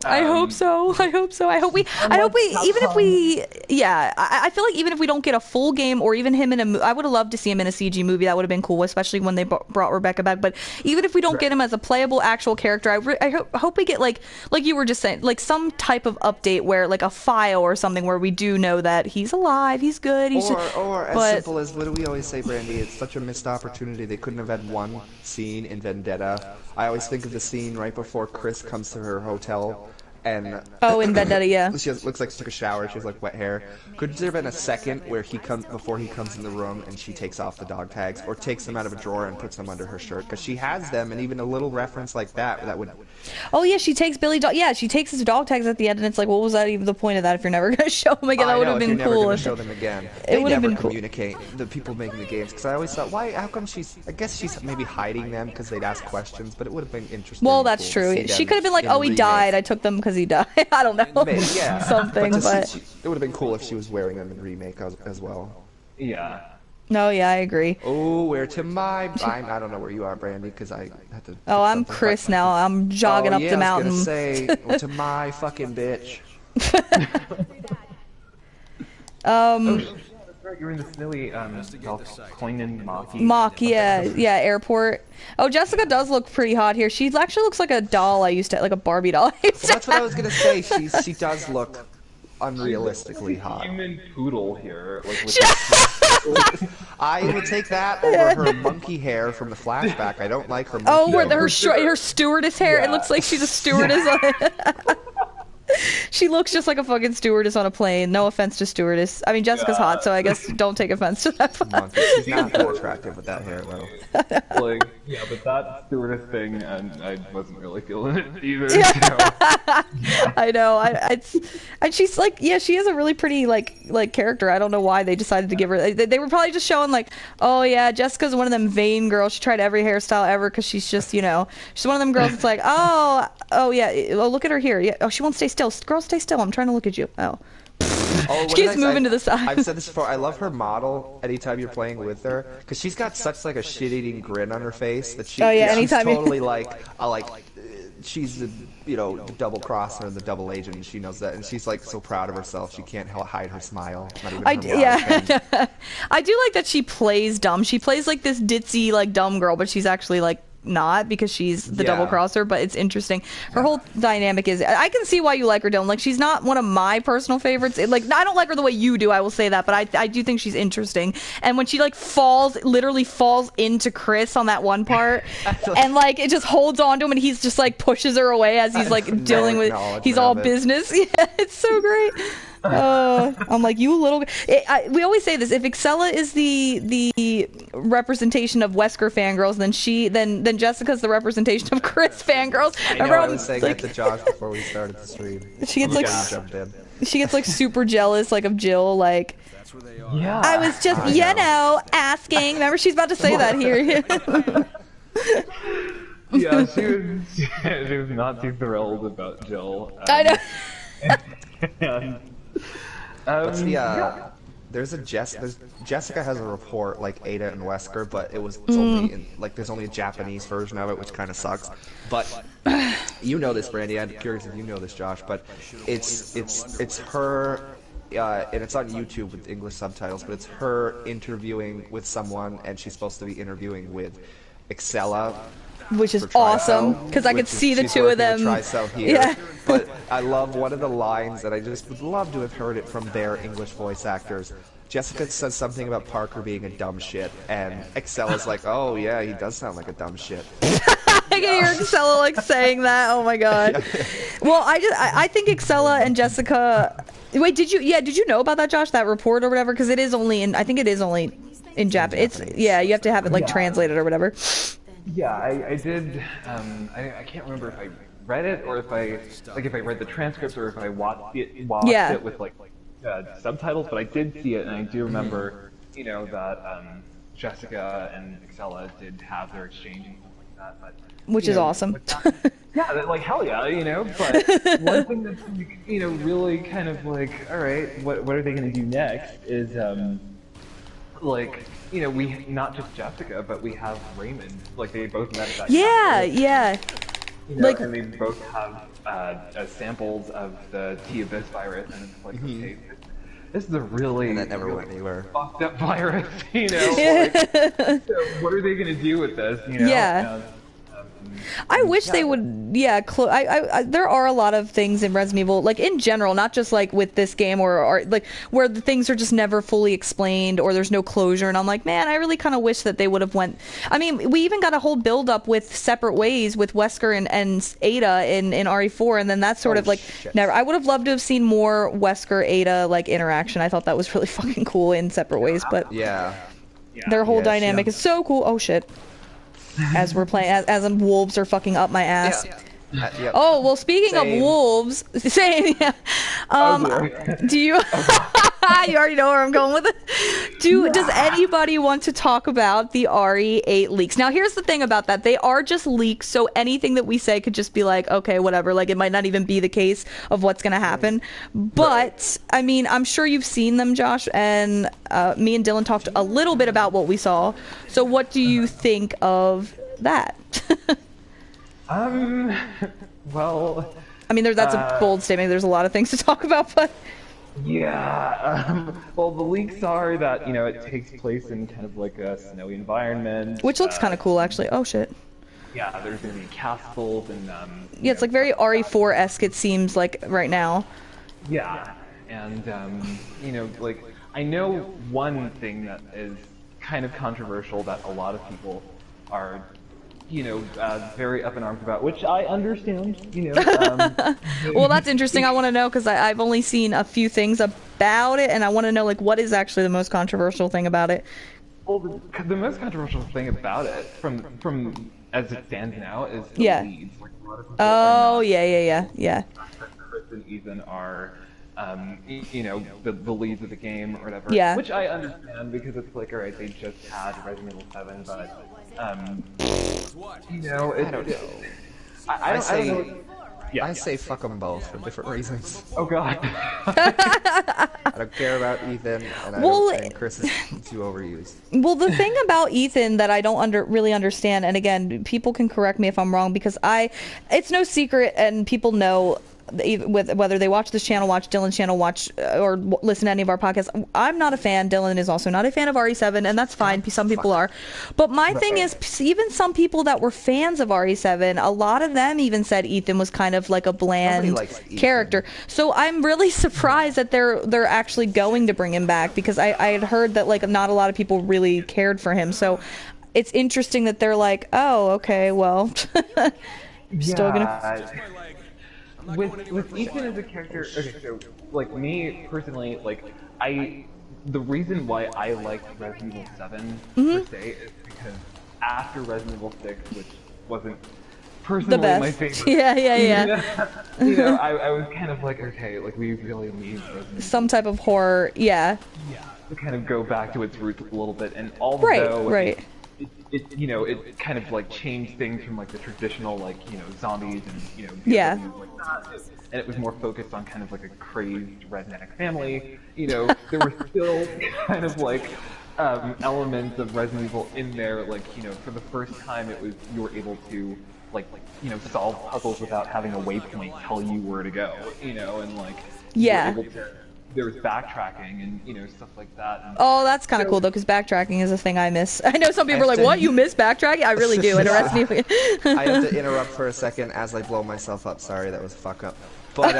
I hope so. I hope we, even if we, I feel like even if we don't get a full game or even him in I would have loved to see him in a CG movie. That would have been cool, especially when they brought Rebecca back. But even if we don't get him as a playable actual character, I hope we get like you were just saying, like some type of update where like a file or something where we do know that he's alive, he's good. Or as simple as, what do we always say, Brandy? It's such a missed opportunity. They couldn't have had one scene in Vendetta. I always think of the scene right before Chris comes to her hotel and in Vendetta, yeah. she looks like she took a shower. She has like wet hair. Could there have been a second where before he comes in the room and she takes off the dog tags or takes them out of a drawer and puts them under her shirt? Because she has them, and even a little reference like that would. Oh yeah, she takes Billy dog. Yeah, she takes his dog tags at the end, and it's like, what was that even the point of that if you're never gonna show them again? That would have been Never cool. gonna show them again. It They would have never been cool. communicate. The people making the games, because I always thought, how come she's? I guess she's maybe hiding them because they'd ask questions, but it would have been interesting. Well, and that's cool to true. see She them could have been like, in "Oh, he remake. died. I took them because he died." I don't know. Yeah, Something, to but see, it would have been cool if she was wearing them in remake as well. Yeah. no, yeah, I agree. Oh, where to my? I don't know where you are, Brandy, because I had to. Oh, I'm Chris now. I'm jogging up the mountain. I was gonna say, well, to my fucking bitch. You're in the snowy Koinen Maki. Mock, yeah, airport. Oh, Jessica does look pretty hot here. She actually looks like a doll I used to, like a Barbie doll. Well, that's what I was gonna say. She does look unrealistically hot. Human poodle here. Like, I would take that over her monkey hair from the flashback. I don't like her monkey Oh, where hair. her stewardess hair. It looks like she's a stewardess on it. She looks just like a fucking stewardess on a plane. No offense to stewardess. I mean, Jessica's hot, so I guess don't take offense to that. Monkey. She's not that attractive with that hair, though. Like, yeah, but that stewardess thing, and I wasn't really feeling it either. I know. And she's like, yeah, she is a really pretty like character. I don't know why they decided to give her. They were probably just showing like, oh yeah, Jessica's one of them vain girls. She tried every hairstyle ever because she's just, she's one of them girls that's like, oh yeah, oh look at her here. Yeah, oh she won't stay still. Girl, stay still. I'm trying to look at you. Oh. She keeps moving to the side. I've said this before. I love her model anytime you're playing with her because she's got such like a shit-eating grin on her face that she's totally she's the double crosser and the double agent, and she knows that, and she's like so proud of herself she can't hide her smile. Not even I do like that she plays dumb. She plays like this ditzy like dumb girl, but she's actually like not, because she's the double crosser. But it's interesting. Her whole dynamic is, I can see why you like her, Dylan. Like, she's not one of my personal favorites. I don't like her the way you do, I will say that, but I do think she's interesting. And when she like literally falls into Chris on that one part and like it just holds on to him and he's just like pushes her away as he's like dealing with, he's all business. Yeah, it's so great. I'm like, you little. We always say this: if Excella is the representation of Wesker fangirls, then Jessica's the representation of Chris fangirls. I was saying that to Josh before we started the stream. She gets like super jealous, like of Jill. Like, yeah, I was just asking. Remember, she's about to say that here. Yeah, she was not too thrilled about Jill. I know. Jessica has a report like Ada and Wesker, but it's only there's only a Japanese version of it, which kind of sucks. But you know this, Brandy. I'm curious if you know this, Josh. But it's her, and it's on YouTube with English subtitles. But it's her interviewing with someone, and she's supposed to be interviewing with Excella. Which is awesome, because I could see the two of them. Yeah. But I love one of the lines that I just would love to have heard it from their English voice actors. Jessica says something about Parker being a dumb shit, and Excella's like, oh yeah, he does sound like a dumb shit. I can hear Excella like saying that. Oh my god. Well, I think Excella and Jessica. Wait, did you know about that, Josh? That report or whatever? Because it is only in. I think it is only in Japanese. You have to have it like translated or whatever. Yeah, I did. I can't remember if I read it or if I read the transcripts or if I watched it with subtitles. But I did see it, and I do remember, that Jessica and Excella did have their exchange and stuff like that. But which is awesome. Yeah, like hell yeah, But one thing that's really kind of like, all right, what are they going to do next? Is we not just Jessica, but we have Raymond. Like, they both met at that time. And they both have samples of the T-Abyss virus, and it's like, okay, this is a really, and that never went anywhere. Fucked up virus, so what are they gonna do with this? Yeah. I wish they would, there are a lot of things in Resident Evil, like in general, not just like with this game or like where the things are just never fully explained or there's no closure, and I'm like, man, I really kind of wish that they would have went. I mean, we even got a whole build up with separate ways with Wesker and Ada in RE4, and then that's sort of like never. I would have loved to have seen more Wesker Ada like interaction. I thought that was really fucking cool in separate ways, but their whole dynamic is so cool. Oh shit. As we're playing, as in wolves are fucking up my ass. Yep. Oh, well, speaking of wolves, same. Do you? You already know where I'm going with it. Does anybody want to talk about the RE8 leaks? Now, here's the thing about that: they are just leaks, so anything that we say could just be like, okay, whatever. Like, it might not even be the case of what's going to happen. But I mean, I'm sure you've seen them, Josh, and me and Dylan talked a little bit about what we saw. So, what do you think of that? Well, I mean, that's a bold statement. There's a lot of things to talk about, but Yeah. Well, the leaks are that it takes place in kind of like a snowy environment. Which looks kind of cool, actually. Oh shit. Yeah, there's gonna be castles and Yeah, it's like very RE4-esque. It seems like right now. yeah, and like I know one thing that is kind of controversial that a lot of people are very up in arms about, which I understand. Well, that's interesting. I want to know because I've only seen a few things about it, and I want to know like what is actually the most controversial thing about it. Well, the most controversial thing about it, from as it stands now, is the Yeah. leads. Like, a lot of people Oh, are yeah. not, Chris and Ethan are, the leads of the game or whatever. Yeah. Which I understand because it's like, all right, they just had Resident Evil 7, but I don't know. I say- don't know. Yeah. I say fuck them both for different reasons. Oh God. I don't care about Ethan, and I Well, don't think Chris is too overused. Well, the thing about Ethan that I don't really understand, and again, people can correct me if I'm wrong, because it's no secret, and people know, with whether they watch this channel, watch Dylan's channel, watch or listen to any of our podcasts, I'm not a fan. Dylan is also not a fan of RE7, and that's fine. Some people are. But my thing is, even some people that were fans of RE7, a lot of them even said Ethan was kind of like a bland Nobody likes Ethan. character. So I'm really surprised that they're actually going to bring him back, because I had heard that like not a lot of people really cared for him. So it's interesting that they're like, oh, okay, well, still gonna. With Ethan as a character, okay, so like me personally, like the reason why I liked Resident Evil 7 Mm-hmm. per se is because after Resident Evil 6, which wasn't The personally best. my favorite, Yeah. I was kind of like, okay, like we really need Resident Some type of horror. Yeah. Evil to kind of go back to its roots a little bit, and although Right. it kind of like changed things from like the traditional like zombies and Yeah. DLCs like that, and it was more focused on kind of like a crazed redneck family. There were still kind of like elements of Resident Evil in there. Like for the first time, you were able to like solve puzzles without having a waypoint tell you where to go. And like you were Yeah. able to, there was backtracking and stuff like that. And, Oh, that's kind of cool though, because backtracking is a thing I miss. I know some people are like, "What? You miss backtracking?" I really do. It arrests me. I have to interrupt for a second as I blow myself up. Sorry, that was a fuck up. But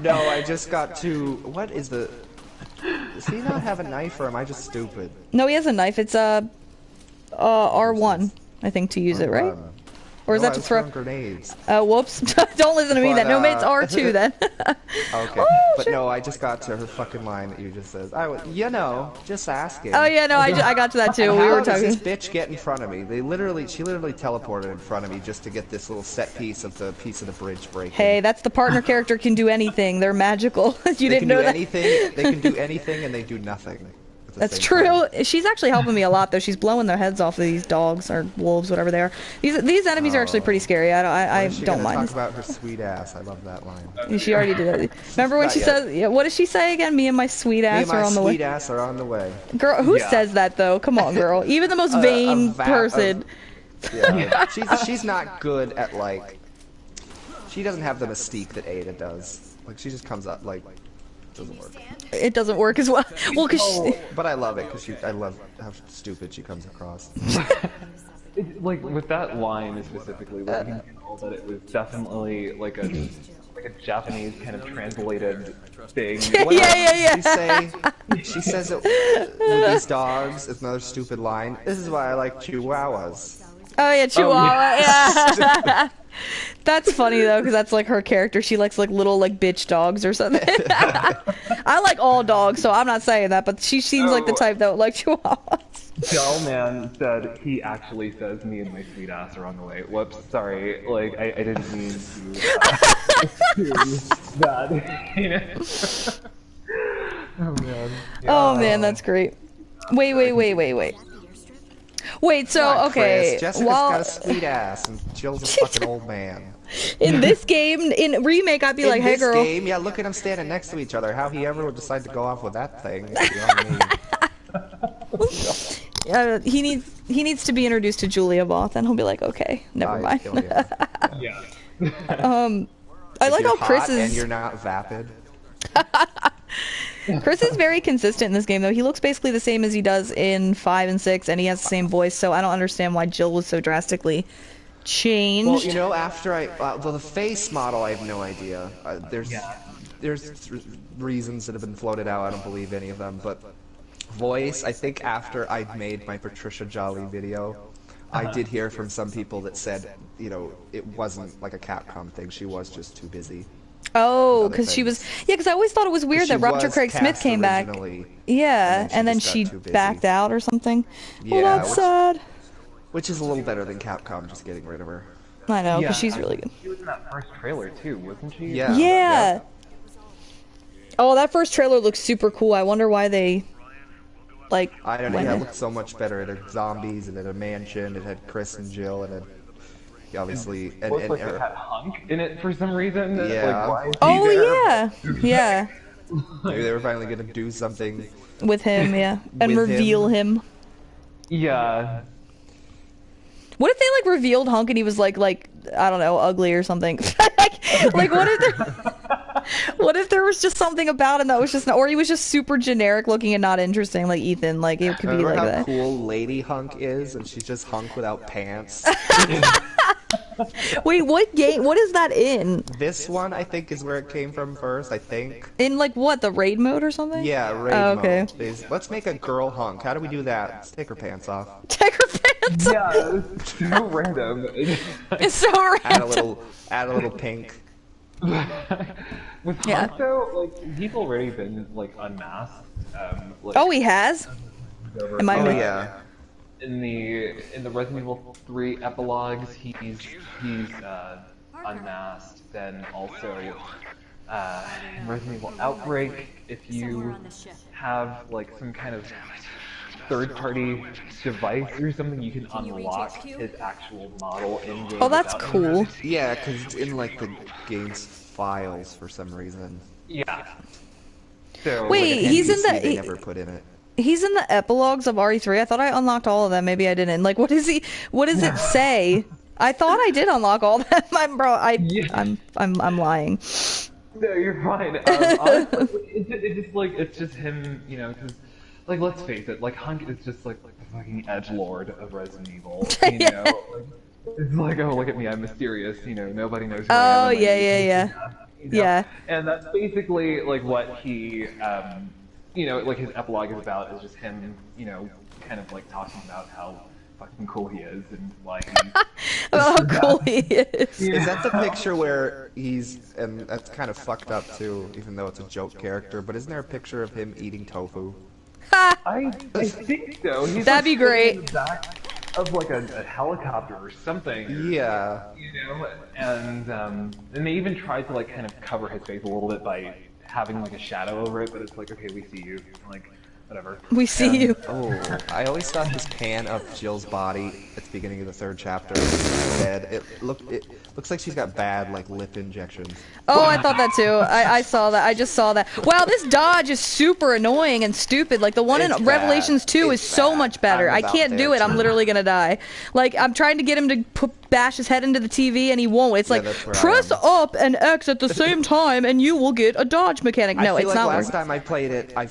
no, I just got to. What is the? Does he not have a knife, or am I just stupid? No, he has a knife. It's R1, I think, to use it, right? Or is No, that I to was throw? throwing grenades. Whoops! Don't listen to me But, then. No, it's R2 then. Okay, Oh, but shit. no, I just got to her fucking line that you just says. Just asking. Oh yeah, no, I got to that too. And We how were does talking. this bitch get in front of me? She literally teleported in front of me just to get this little set piece of the bridge breaking. Hey, that's the partner character can do anything. They're magical. You they didn't can know do that? anything. They can do anything, and they do nothing. at the That's same true. time. She's actually helping me a lot, though. She's blowing their heads off of these dogs or wolves, whatever they are. These enemies are actually pretty scary. I When is she don't gonna mind. talk about her sweet ass. I love that line. She already did it. Remember when Not she yet. says, yeah, what does she say again? Me and my sweet Me ass and my are on the sweet way. ass are on the way. Girl, who Yeah. says that though? Come on, girl. Even the most vain person. Yeah. She's not good at like. She doesn't have the mystique that Ada does. Like she just comes up like. Doesn't work. It doesn't work as well. Well, because But I love it because I love how stupid she comes across. Like with that line specifically, like you can tell that it was definitely like a Japanese kind of translated thing. Yeah. She says it with these dogs. It's another stupid line. This is why I like Chihuahuas. Oh yeah, Chihuahua. Yeah. That's funny though, because that's like her character. She likes like little like bitch dogs or something. I like all dogs, so I'm not saying that, but she seems like the type that would like Chihuahuas. Bellman said he actually says me and my sweet ass are on the way. Whoops, sorry. Like I didn't mean to that. You know? Oh man. Oh man, that's great. Wait. Wait, so Come on, okay, Chris. Jessica's got a sweet ass and Jill's a fucking old man. in this game, in remake, I'd be like, In hey this girl. game, yeah, look at them standing next to each other. How he ever would decide to go off with that thing is beyond me. He needs to be introduced to Julia Voth, and he'll be like, okay, never mind. Yeah. I like You're how Chris hot and is. you're not vapid. Chris is very consistent in this game, though. He looks basically the same as he does in 5 and 6, and he has the same voice, so I don't understand why Jill was so drastically changed. Well, you know, after the face model, I have no idea. There's reasons that have been floated out. I don't believe any of them, but voice, I think after I made my Patricia Jolly video, I did hear from some people that said, you know, it wasn't like a Capcom thing. She was just too busy. Oh, because she was... Yeah, because I always thought it was weird that Robert Craig Smith came back. Yeah, and then she backed out or something. Yeah, well, that's sad. Which is a little better than Capcom just getting rid of her. I know, because she's really good. She was in that first trailer, too, wasn't she? Yeah. Yeah! Oh, that first trailer looks super cool. I wonder why they... Like, I don't know, yeah, it looked so much better. It had zombies, and it had a mansion, it had Chris and Jill, and it obviously... It looks like it had Hunk in it for some reason. Yeah. Like, why is he oh, there? yeah! Yeah. Maybe they were finally gonna do something... With him, yeah. And reveal him. Yeah. What if they, like, revealed Hunk and he was, like, I don't know, ugly or something? like, what if there... What if there was just something about him that was just not, or he was just super generic looking and not interesting, like Ethan? Like it could be like how that. Cool Lady Hunk is, and she's just Hunk without pants. Wait, what game? What is that in? This one, I think, is where it came from first. I think. In like what, the raid mode or something? Yeah, raid mode. Let's make a girl Hunk. How do we do that? Let's take her pants off. Take her pants off. Yeah, it's so random. It's so random. Add a little pink. With Hunk, though, like, he's already been, like, unmasked. Like, oh, he has? Am I yeah. In the Resident Evil 3 epilogues, he's unmasked. Then also, in Resident Evil Outbreak, if you have, like, some kind of third-party device or something, you can unlock his actual model in game. Oh, that's cool. Yeah, because it's in, like, the game's files for some reason. Yeah. So, wait, like, he's in the... They never put in it. He's in the epilogues of RE3. I thought I unlocked all of them. Maybe I didn't. Like, what is he? What does it say? I thought I did unlock all of them. I'm lying. No, you're fine. Honestly, it's just him, you know, because, like, let's face it, like, Hunk is just, like the fucking edgelord of Resident Evil, you know? Like, it's like, oh, look at me, I'm mysterious, you know, nobody knows who I am. Oh, yeah. You know? Yeah. And that's basically, like, what he, you know, like, his epilogue is about, is just him, you know, kind of, like, talking about how fucking cool he is and why he's... How cool he is. Is that the picture where he's, and that's kind of fucked up too, even though it's a joke character, but isn't there a picture of him eating tofu? I think so. He's That'd be great. In the back of like a helicopter or something. Yeah. You know, and they even tried to like kind of cover his face a little bit by having like a shadow over it, but it's like, okay, we see you, like, whatever. We see you. Oh, I always thought this pan of Jill's body at the beginning of the third chapter was dead. It looks like she's got bad like lip injections. Oh, I thought that too. I saw that. I just saw that. Wow, this dodge is super annoying and stupid. Like the one in Revelations 2 is so much better. I can't do it. I'm literally gonna die. Like I'm trying to get him to bash his head into the TV and he won't. It's like press up and X at the same time and you will get a dodge mechanic. No, it's not. Last time I played it, I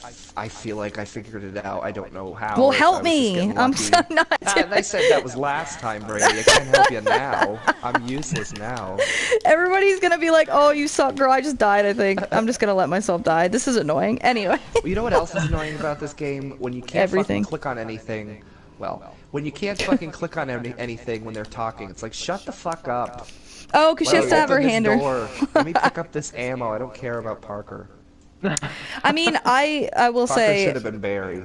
feel like I figured it out. I don't know how. Well, help me. I'm so not. I said that was last time, Brady. I can't help you now. I'm useless now. Everybody's gonna be like, "Oh, you suck, girl." I just died. I think I'm just gonna let myself die. This is annoying. Anyway. You know what else is annoying about this game? When you can't fucking click on anything. Well, when you can't fucking click on anything when they're talking, it's like, shut the fuck up. Oh, because she has to have her hand. Let me pick up this ammo. I don't care about Parker. I mean, I will Parker say should have been Barry.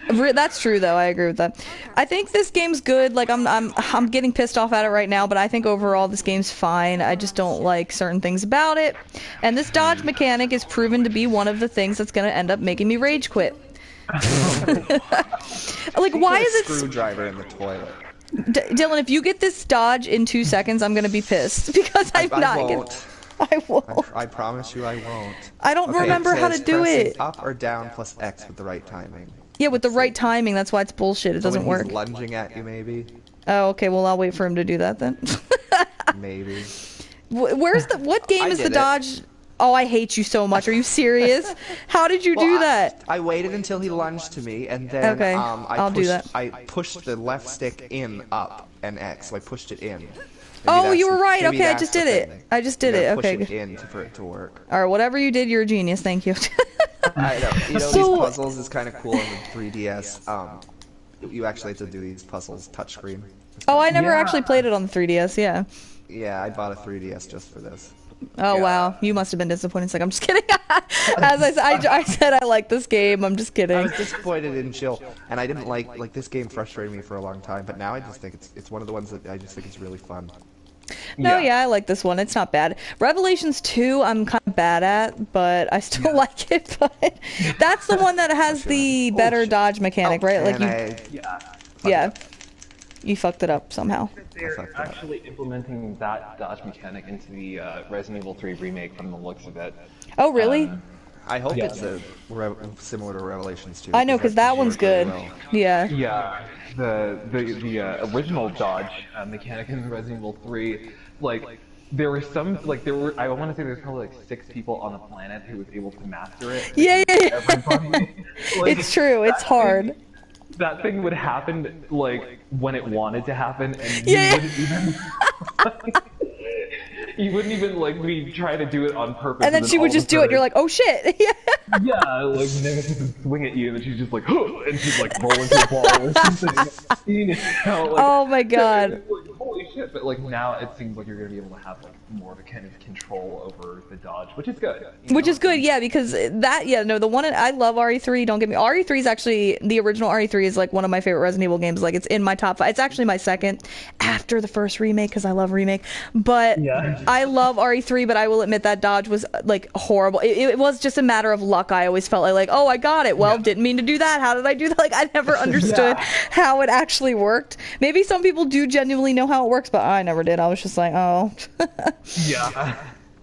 That's true, though. I agree with that. I think this game's good. Like I'm getting pissed off at it right now, but I think overall this game's fine. I just don't like certain things about it. And this dodge mechanic is proven to be one of the things that's gonna end up making me rage quit. Like, why is it screwdriver in the toilet? Dylan, if you get this dodge in 2 seconds, I'm gonna be pissed because I won't. I promise you I won't. I don't remember how to do it. Up or down plus X with the right timing. Yeah, with the right timing. That's why it's bullshit. It doesn't work. He's lunging at you, maybe. Oh, okay. Well, I'll wait for him to do that then. Maybe. What game is the dodge? Oh, I hate you so much. Are you serious? How did you do that? I waited until he lunged to me, and then Okay, I'll do that. I pushed the left stick in, up, and X. So I pushed it in. Oh, you were right. Okay, I just did it. I just did it. Okay. Push it in for it to work. All right, whatever you did, you're a genius. Thank you. I know. You know, these puzzles is kind of cool on the 3DS. You actually have to do these puzzles touchscreen. Oh, I never actually played it on the 3DS. Yeah. Yeah, I bought a 3DS just for this. Oh wow, you must have been disappointed. It's like, I'm just kidding. As I said, I like this game. I'm just kidding. I was disappointed in Jill, and I didn't like this game frustrated me for a long time. But now I just think it's one of the ones that I just think is really fun. No, yeah, I like this one. It's not bad. Revelations 2, I'm kind of bad at, but I still like it. But that's the one that has the better dodge mechanic, right? Like yeah, you fucked it up somehow. They're actually implementing that dodge mechanic into the Resident Evil 3 remake from the looks of it. Oh, really? I hope it's similar to Revelations 2. I know, because that one's good. Yeah. Yeah, the original dodge mechanic in Resident Evil 3, like there were I want to say there's probably like 6 people on the planet who was able to master it. Yeah. Everybody, like, it's true. It's hard. That thing would happen like when it wanted to happen, and you wouldn't even like be trying to do it on purpose. And then she would just do it. And you're like, oh shit. Yeah, like Nemesis would swing at you, and then she's just like, huh, and she'd like roll into a ball or something. You know, like, oh my god. Like, holy shit! But like now it seems like you're gonna be able to have like more of a kind of control over the dodge, which is good. Which is good, yeah, because the one I love RE3. Don't get me. RE3 is actually the original RE3 is like one of my favorite Resident Evil games. Like it's in my top 5. It's actually my second after the first remake because I love remake. But yeah. I love RE3, but I will admit that dodge was like horrible. It was just a matter of luck. I always felt like, oh, I got it. Well, didn't mean to do that. How did I do that? Like I never understood how it actually worked. Maybe some people do genuinely know how it works, but I never did. I was just like, oh. Yeah.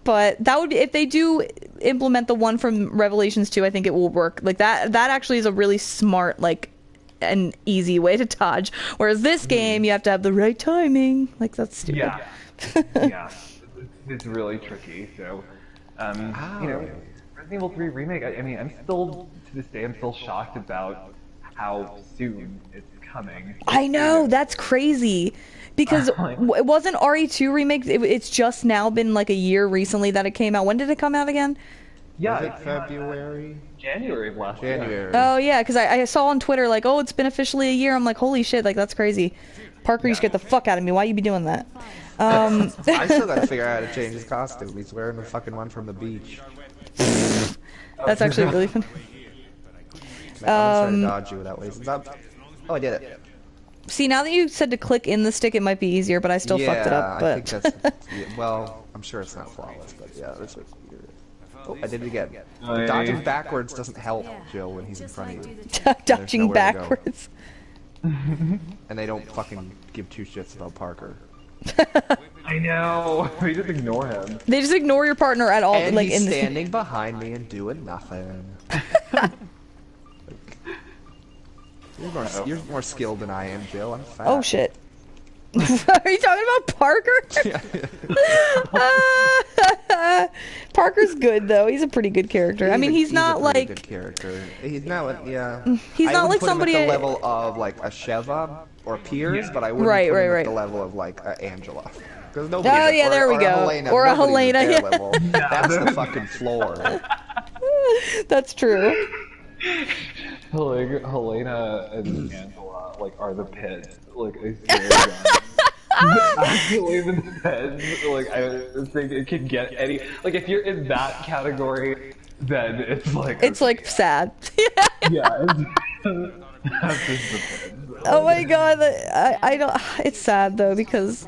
But that would be, if they do implement the one from Revelations 2, I think it will work. Like that actually is a really smart, like, an easy way to dodge. Whereas this game, you have to have the right timing. Like, that's stupid. Yeah. Yeah. It's really tricky. So, you know, Resident Evil 3 Remake, I mean, to this day, I'm still shocked about how soon it's coming. I know, that's crazy. Because it wasn't RE2 remake, it's just now been like a year recently that it came out. When did it come out again? Yeah, was it February? January of last year. Oh yeah, because I saw on Twitter like, oh, it's been officially a year. I'm like, holy shit, like that's crazy. Parker, you should get the fuck out of me. Why you be doing that? I still gotta figure out how to change his costume. He's wearing the fucking one from the beach. That's actually really funny. I'm trying to dodge you that way. Oh, I did it. See, now that you said to click in the stick, it might be easier, but I still fucked it up. But I think that's well, I'm sure it's not flawless, but yeah, that's what. Oh, I did it again. But dodging backwards doesn't help Jill when he's in front of you. Dodging backwards. And they don't fucking give two shits about Parker. I know. They just ignore him. They just ignore your partner at all. And like he's standing behind me and doing nothing. You're more skilled than I am, Jill. I'm fat. Oh shit. Are you talking about Parker? Parker's good though. He's a pretty good character. I mean, he's not like good character. He's not, yeah. He's not like somebody at the level of like a Sheva or Piers, but I wouldn't put him at the level of like Angela. Because nobody. Oh yeah, there we go. Or a Helena. Yeah. Level. That's the fucking floor. That's true. Like Helena and Angela like are the pits. Like I swear to God. Actually, the pits. Like I think it can get any. Like if you're in that category, then it's like sad. Yeah. That's just the pits. Oh my God, I don't. It's sad though because.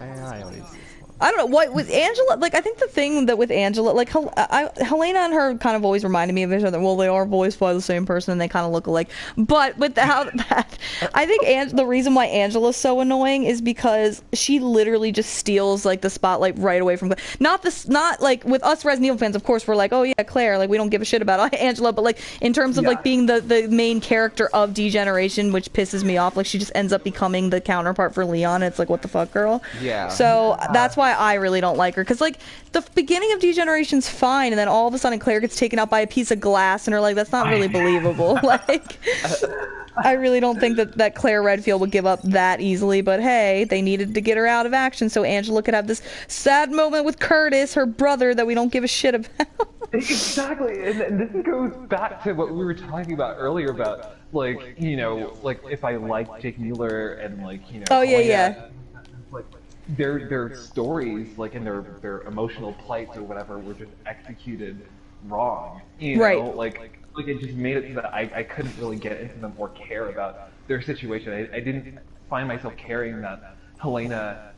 I don't know what with Angela. Like I think the thing that with Angela, like Helena and her kind of always reminded me of each other. Well, they are voiced by the same person and they kind of look alike. But with that, I think the reason why Angela's so annoying is because she literally just steals like the spotlight right away from. Not like with us Resident Evil fans. Of course, we're like, oh yeah, Claire. Like we don't give a shit about Angela. But like in terms of like being the main character of Degeneration, which pisses me off. Like she just ends up becoming the counterpart for Leon. It's like what the fuck, girl. Yeah. So that's why why I really don't like her. Because, like, the beginning of D-Generation's fine, and then all of a sudden Claire gets taken out by a piece of glass, and are like, that's not really believable. Like, I really don't think that Claire Redfield would give up that easily, but hey, they needed to get her out of action so Angela could have this sad moment with Curtis, her brother, that we don't give a shit about. Exactly, and this goes back to what we were talking about earlier about, like, you know, like, if I like Jake Mueller and, like, you know... Oh, yeah. Like, their stories, like, and their emotional plights or whatever were just executed wrong, you know? Right. Like it just made it so that I couldn't really get into them or care about their situation. I didn't find myself caring that Helena,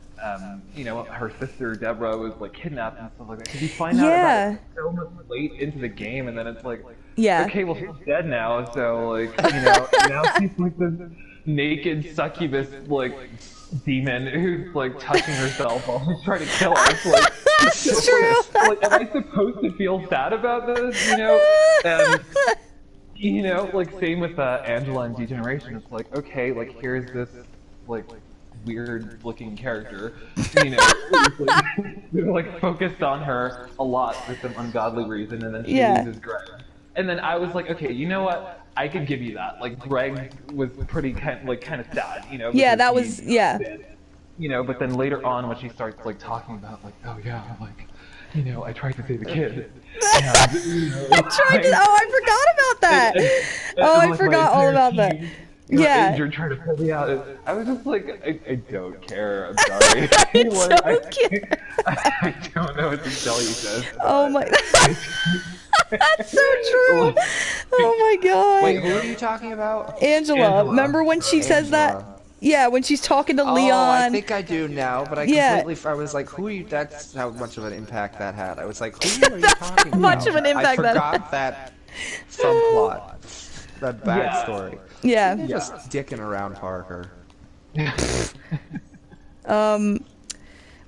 you know, her sister Deborah was like kidnapped and stuff like that. Because you find out about it so much late into the game, and then it's like, okay, well, she's dead now, so, like, you know, now she's like this naked succubus, like, demon who's, like, touching herself while she's trying to kill us. Like, it's true. Like, am I supposed to feel sad about this, you know? And, you know, like, same with Angela and D-Generation. It's like, okay, like, here's this, like, weird-looking character, you know, they're, like, focused on her a lot for some ungodly reason, and then she loses Greg. And then I was like, okay, you know what? I could give you that. Like, Greg was pretty kind of sad, you know? Yeah, that was, dead, you know, but then later on when she starts, like, talking about, like, oh yeah, like, you know, I tried to save the kid. And, you know, I forgot about that. I forgot all about that. You're trying to pull me out. I was just like, I don't care. I'm sorry. I don't know what to tell you, sis. Oh my. That's so true. Oh my god. Wait, who are you talking about? Angela. Remember when she says that? Yeah, when she's talking to Leon. Oh, I think I do now, but I was like, who are you? That's how much of an impact that had. I was like, who are you talking about? Much of an impact I forgot that subplot, that backstory. Yeah. Just dicking around Parker.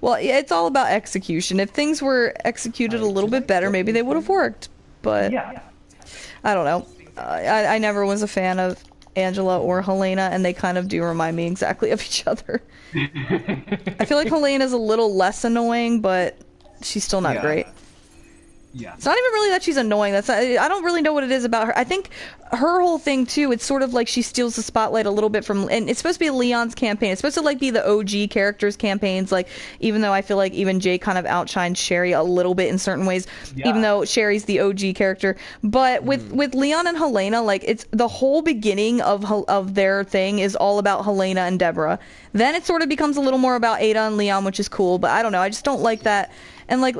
Well, yeah, it's all about execution. If things were executed a little bit better, maybe they would have worked. But I don't know. I never was a fan of Angela or Helena, and they kind of do remind me exactly of each other. I feel like Helena's a little less annoying, but she's still not great. Yeah. It's not even really that she's annoying. I don't really know what it is about her. I think her whole thing too, it's sort of like she steals the spotlight a little bit from, and it's supposed to be Leon's campaign. It's supposed to like be the OG characters' campaigns. Like, even though I feel like even Jay kind of outshines Sherry a little bit in certain ways, even though Sherry's the OG character. But with Leon and Helena, like, it's the whole beginning of their thing is all about Helena and Deborah. Then it sort of becomes a little more about Ada and Leon, which is cool. But I don't know. I just don't like that. And like,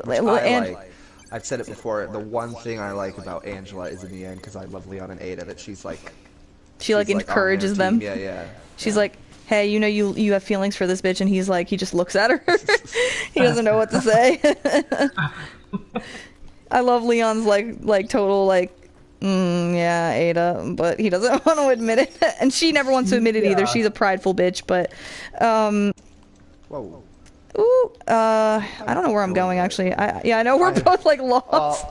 I've said it before, the one thing I like about Angela is in the end, because I love Leon and Ada, that she's like encourages them. Yeah. She's like, hey, you know, you have feelings for this bitch, and he's like, he just looks at her. He doesn't know what to say. I love Leon's like total yeah, Ada, but he doesn't want to admit it, and she never wants to admit it either. She's a prideful bitch, but Whoa. Ooh, I don't know where I'm going, actually. I know we're both, like, lost.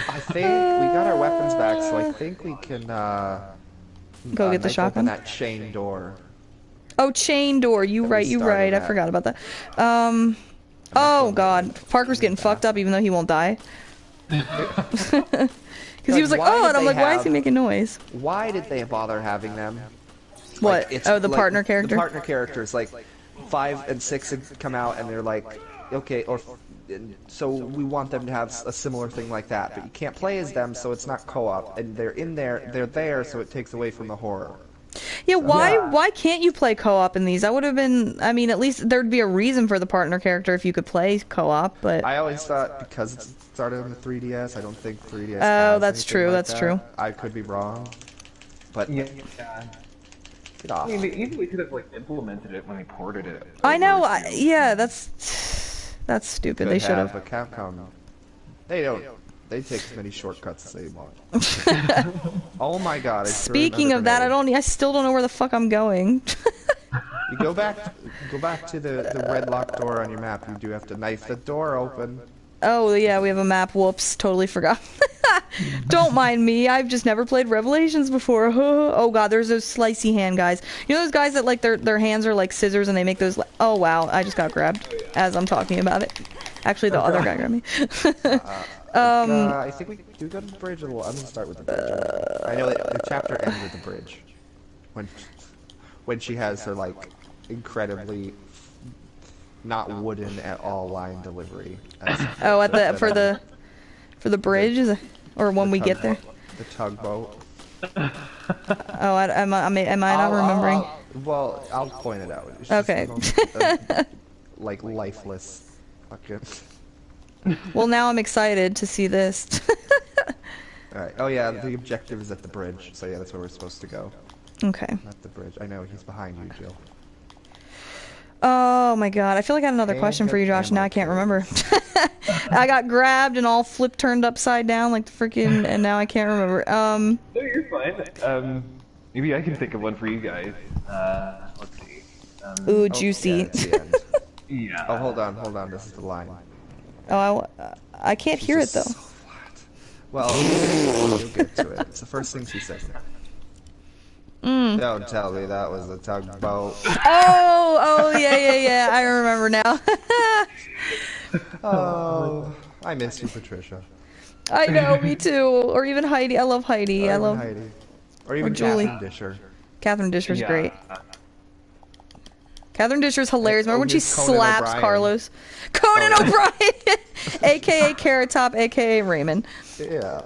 I think we got our weapons back, so I think we can, go get the shotgun? Open that chain door. Oh, chain door. You right. I forgot about that. Oh, God. Parker's getting fucked up, even though he won't die. Because he was like, oh, and I'm like, why is he making noise? Why did they bother having them? What? Like, the partner character? The partner characters, like... 5 and 6 had come out, and they're like, okay, so we want them to have a similar thing like that, but you can't play as them, so it's not co-op, and they're there, so it takes away from the horror. Yeah, why can't you play co-op in these? I would have been, I mean, at least there'd be a reason for the partner character if you could play co-op, but... I always thought, because it started on the 3DS, I don't think 3DS Oh, that's true, that's true. I could be wrong, but... Yeah. Get off. I mean, they easily could have, like, implemented it when they ported it. I know, that's stupid. They should have. But Capcom, they don't. They take as many shortcuts as they want. Oh my god! Speaking of that, I still don't know where the fuck I'm going. You go back to the red locked door on your map. You do have to knife the door open. Oh yeah, we have a map. Whoops, totally forgot. Don't mind me. I've just never played Revelations before. Oh god, there's those slicey hand guys. You know those guys that like their hands are like scissors and they make those. Oh wow, I just got grabbed as I'm talking about it. Actually, the other guy grabbed me. I think we do go to the bridge. I'm gonna start with the bridge. I know the chapter ends with the bridge, when she has her like incredibly not wooden at all line delivery. Oh, at the for the bridge, or when we get there. The tugboat. Oh, am I not remembering? Well, I'll point it out. It's Okay. Like lifeless. Fucking. Well, now I'm excited to see this. Alright. Oh yeah, the objective is at the bridge. So yeah, that's where we're supposed to go. Okay. Not the bridge. I know he's behind you, Jill. Oh my god, I feel like I had another And question for you, Josh. Now I can't ammo. remember. I got grabbed and all flipped turned upside down like the freaking, and now I can't remember. No, you're fine. Maybe I can think of one for you guys. Let's see. Ooh, juicy. Yeah, it's the end. Yeah. Oh, hold on. This is the line. Oh, I can't hear it though. So flat. Well, you'll get to it. It's the first thing she says. Don't tell me that was a tugboat. Oh, yeah. I remember now. Oh, I miss you, Patricia. I know, me too. Or even Heidi. I love Heidi. I love Heidi. Or even Julie. Catherine Disher. Catherine Disher's Yeah. great. Catherine Disher's hilarious. Remember when she here's Conan slaps O'Brien. Carlos? Conan O'Brien! AKA Carrot Top, AKA Raymond. Yeah.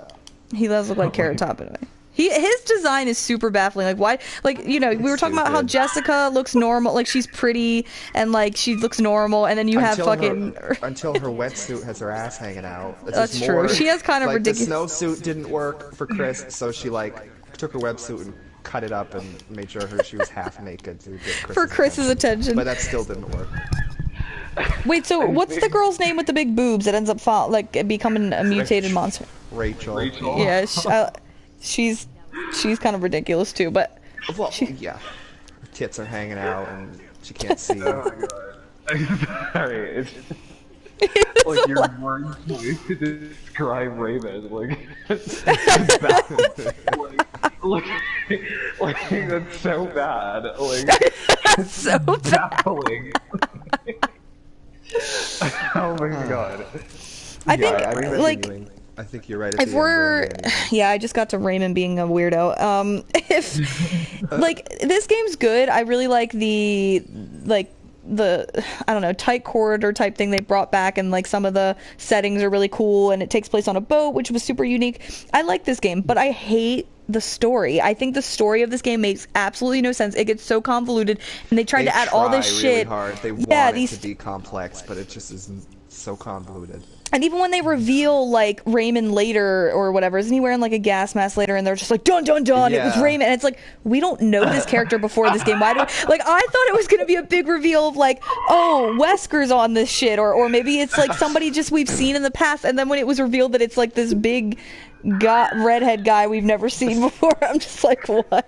He does look like Carrot Top in a way. His design is super baffling. Like, why? Like, you know, we were talking about how Stupid. Jessica looks normal. Like, she's pretty and, like, she looks normal. And then you have fucking. Until her wetsuit has her ass hanging out. It's That's just true. more, She has kind of like, ridiculous. The snowsuit didn't work for Chris, so she, like, took her wetsuit and cut it up and made sure she was half naked to get For Chris's attention. But that still didn't work. Wait, so what's the girl's name with the big boobs that ends up becoming a mutated monster? Rachel. Yeah, she's kind of ridiculous too, but Well, yeah. Her tits are hanging out and she can't see. Oh my god. Sorry, it's like your words choice to describe Raven, like, like that's so bad, like, so bad. baffling. Oh my god. I think Continuing. I think you're right. At if the end, we're Randy. yeah, I just got to Raymond being a weirdo. If like this game's good, I really like the I don't know, tight corridor type thing they brought back, and like some of the settings are really cool, and it takes place on a boat, which was super unique. I like this game, but I hate the story. I think the story of this game makes absolutely no sense. It gets so convoluted, and they tried to add all this try really shit. hard. They Yeah, want these it to be complex, but it just isn't so convoluted. And even when they reveal, like, Raymond later or whatever, isn't he wearing, like, a gas mask later? And they're just like, dun, dun, dun, it was Yeah. Raymond. And it's like, we don't know this character before this game. Why do like, I thought it was going to be a big reveal of, like, oh, Wesker's on this shit. Or maybe it's, like, somebody just we've seen in the past. And then when it was revealed that it's, like, this big redhead guy we've never seen before, I'm just like, what?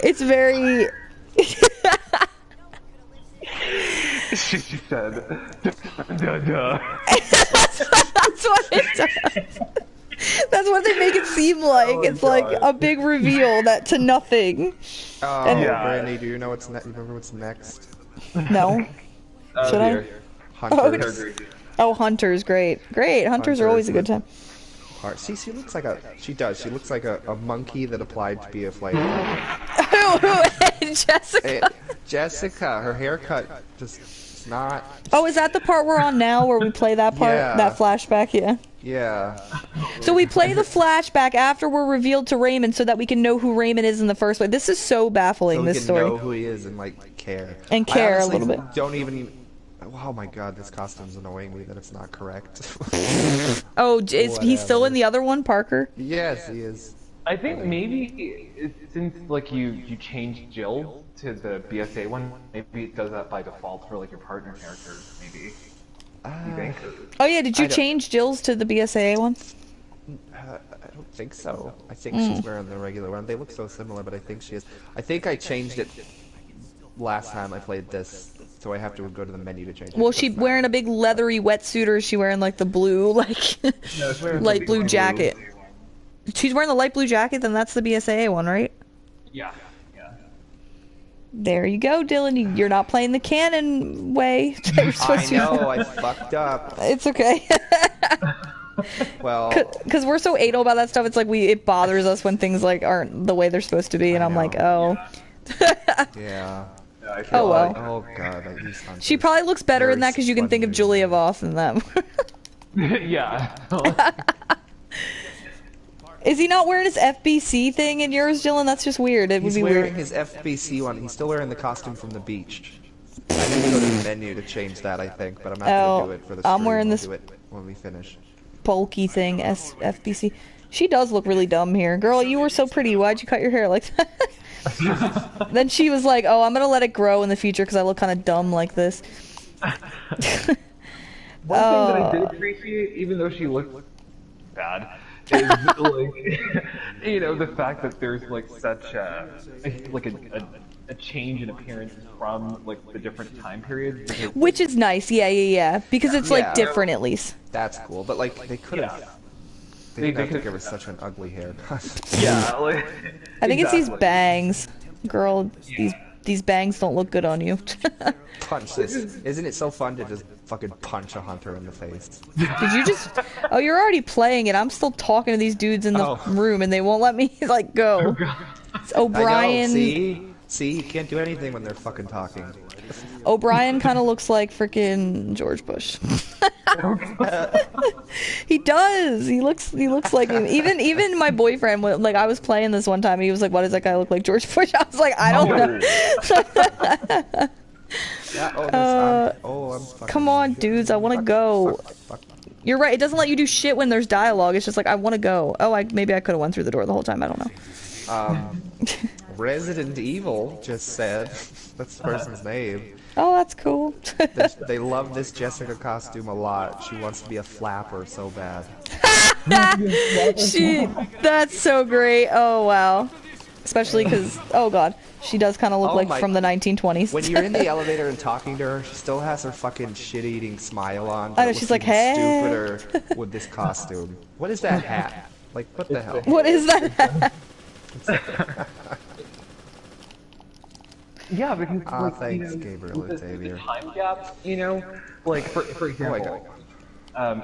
It's very... She said, duh, duh. That's what it does. That's what they make it seem like. Oh, It's like God. a big reveal that to nothing. Oh, Yeah. Brandy, do you know what's next? Remember what's next? No. Should I? Dear. Hunters. Oh, Hunters, great. Great. Hunters are always a good time. Heart. See, she looks like a. She does. She looks like a monkey that applied to be a flight. Jessica. Jessica, her haircut just it's not. Oh, is that the part we're on now where we play that part? Yeah. That flashback, yeah. Yeah. So we play the flashback after we're revealed to Raymond so that we can know who Raymond is in the first place. This is so baffling, So we this can story. know who he is and like care. And care I a honestly little bit. Don't even. Oh my god, this costume's annoying me that it's not correct. Oh, is he still in the other one, Parker? Yes, he is. I think maybe since like you changed Jill to the BSA one, maybe it does that by default for like your partner characters. Maybe. You think? Oh yeah, did you I don't- change Jill's to the BSAA one? I don't think so. I think she's wearing the regular one. They look so similar, but I think she is. I think I changed it last time I played this, so I have to go to the menu to change it. Well, she wearing a big leathery wetsuit, or is she wearing like the blue, like No, she's wearing light the blue jacket? She's wearing the light blue jacket, then that's the BSAA one, right? Yeah. Yeah. There you go, Dylan. You're not playing the canon way. That you're supposed I to. know, I fucked up. It's okay. Well, Because we're so anal about that stuff, it's like it bothers us when things like aren't the way they're supposed to be, and I'm like, oh. yeah. I feel Oh well. Oh god, I use hunters. She probably looks better in that because you can think of Julia Voss than them. yeah. Is he not wearing his FBC thing in yours, Dylan? That's just weird. It would He's be wearing weird. his FBC one. He's still wearing the costume from the beach. I need to go to the menu to change that, I think, but I'm not gonna do it for the stream. I'm wearing I'll this- do it when we finish. Bulky thing, FBC. She does look really dumb here. Girl, you were so pretty. Why'd you cut your hair like that? Then she was like, oh, I'm gonna let it grow in the future because I look kind of dumb like this. One thing that I did appreciate, even though she looked bad, is like, you know, the fact that there's like such a change in appearance from like the different time periods. Because, Which is nice, yeah. Because it's like Yeah. different at least. That's cool, but like they could have. Yeah. They They didn't have to could've- give her such an ugly haircut. yeah, like, I think it's these exactly. bangs. Girl, these bangs don't look good on you. Punch this. Isn't it so fun to just fucking punch a hunter in the face? Did you just... Oh, you're already playing it. I'm still talking to these dudes in the Oh. room and they won't let me, like, go. It's I know, O'Brien... see, you can't do anything when they're fucking talking. O'Brien kind of looks like freaking George Bush. He does. He looks like him. Even my boyfriend, like I was playing this one time, he was like, "Why does that guy look like George Bush?" I was like, "I don't know." Yeah. I'm fucking. Come on, dudes. I want to go. Fuck. You're right. It doesn't let you do shit when there's dialogue. It's just like I want to go. Oh, maybe I could have went through the door the whole time. I don't know. Resident Evil just said that's the person's name. Oh, that's cool. They love this Jessica costume a lot. She wants to be a flapper so bad. That's so great. Oh wow. Especially because, oh god, she does kind of look Oh like my- from the 1920s. When you're in the elevator and talking to her, she still has her fucking shit-eating smile on. I but know, it she's looks like, even "Hey." stupider with this costume. What is that hat? Like, what the hell? What is that? Yeah, because like, Thanks, you know, Gabriel with the Xavier. time gaps, you know, like for Oh example,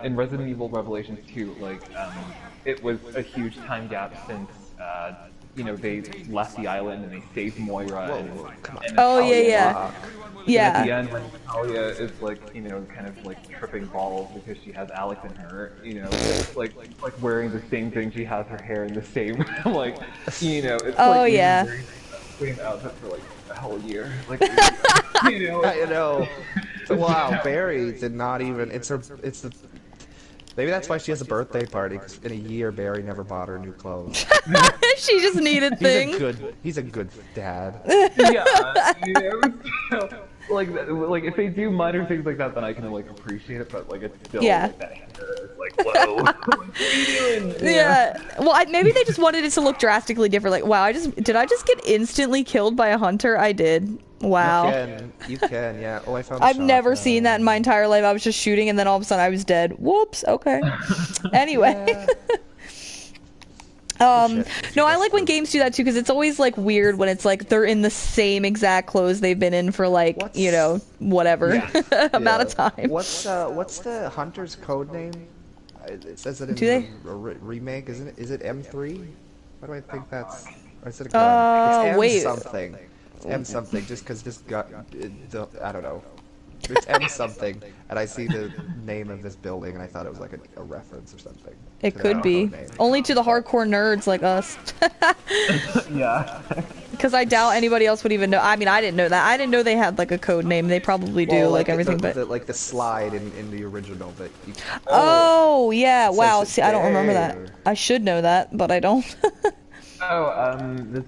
in Resident Evil Revelations 2, like it was a huge time gap since you know they left the island and they saved Moira and Oh, Natalia. yeah. And at the Yeah. end, when Natalia is like, you know, kind of like tripping balls because she has Alex in her, you know, like wearing the same thing, she has her hair in the same, like, you know, it's Oh, like yeah. wearing the same outfit for like a whole year, like, you know. I know. Wow, Barry did not even. It's the. Maybe that's why she has a birthday party. Because in a year, Barry never bought her new clothes. She just needed things. He's a good dad. Yeah, you know, so, like if they do minor things like that, then I can like appreciate it. But like it's still Yeah. like, that hair is like, whoa, what are you doing? Yeah. Well, maybe they just wanted it to look drastically different. Like, wow, did I just get instantly killed by a hunter? I did. Wow. You can, yeah. Oh, I found. the I've never shotgun. seen that in my entire life. I was just shooting and then all of a sudden I was dead. Whoops. Okay. Anyway. No, I like when games do that too because it's always like weird when it's like they're in the same exact clothes they've been in for like, you know, whatever amount of time. What's the hunter's code name? It says it in Do they? the remake, isn't it? Is it M3? Why do I think that's? Or is it a gun? It's M wait. something. It's M something. Just because this gun, I don't know. It's M something, and I see the name of this building, and I thought it was like a reference or something. It to that could be. code name. Only to the hardcore nerds like us. Yeah. Because I doubt anybody else would even know. I mean, I didn't know that. I didn't know they had like a code name. They probably do, Well, like everything, but... like the slide in the original that. You, Oh, yeah. Wow. it See, I don't remember that. there. I should know that, but I don't. This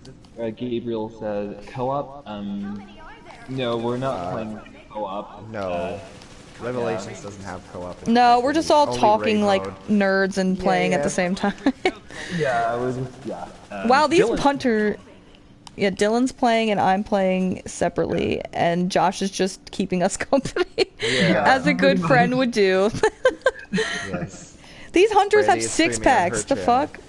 Gabriel said co-op. No, we're not playing co-op. No. Revelations doesn't have co-op. No, we're just all Only talking raid like mode. nerds and playing at Yeah. the same time. Yeah, we're just yeah. Wow, these Dylan- punter... Yeah, Dylan's playing and I'm playing separately, and Josh is just keeping us company, as a good friend would do. Yes. These hunters Brandy have is six streaming on her packs. The channel. fuck?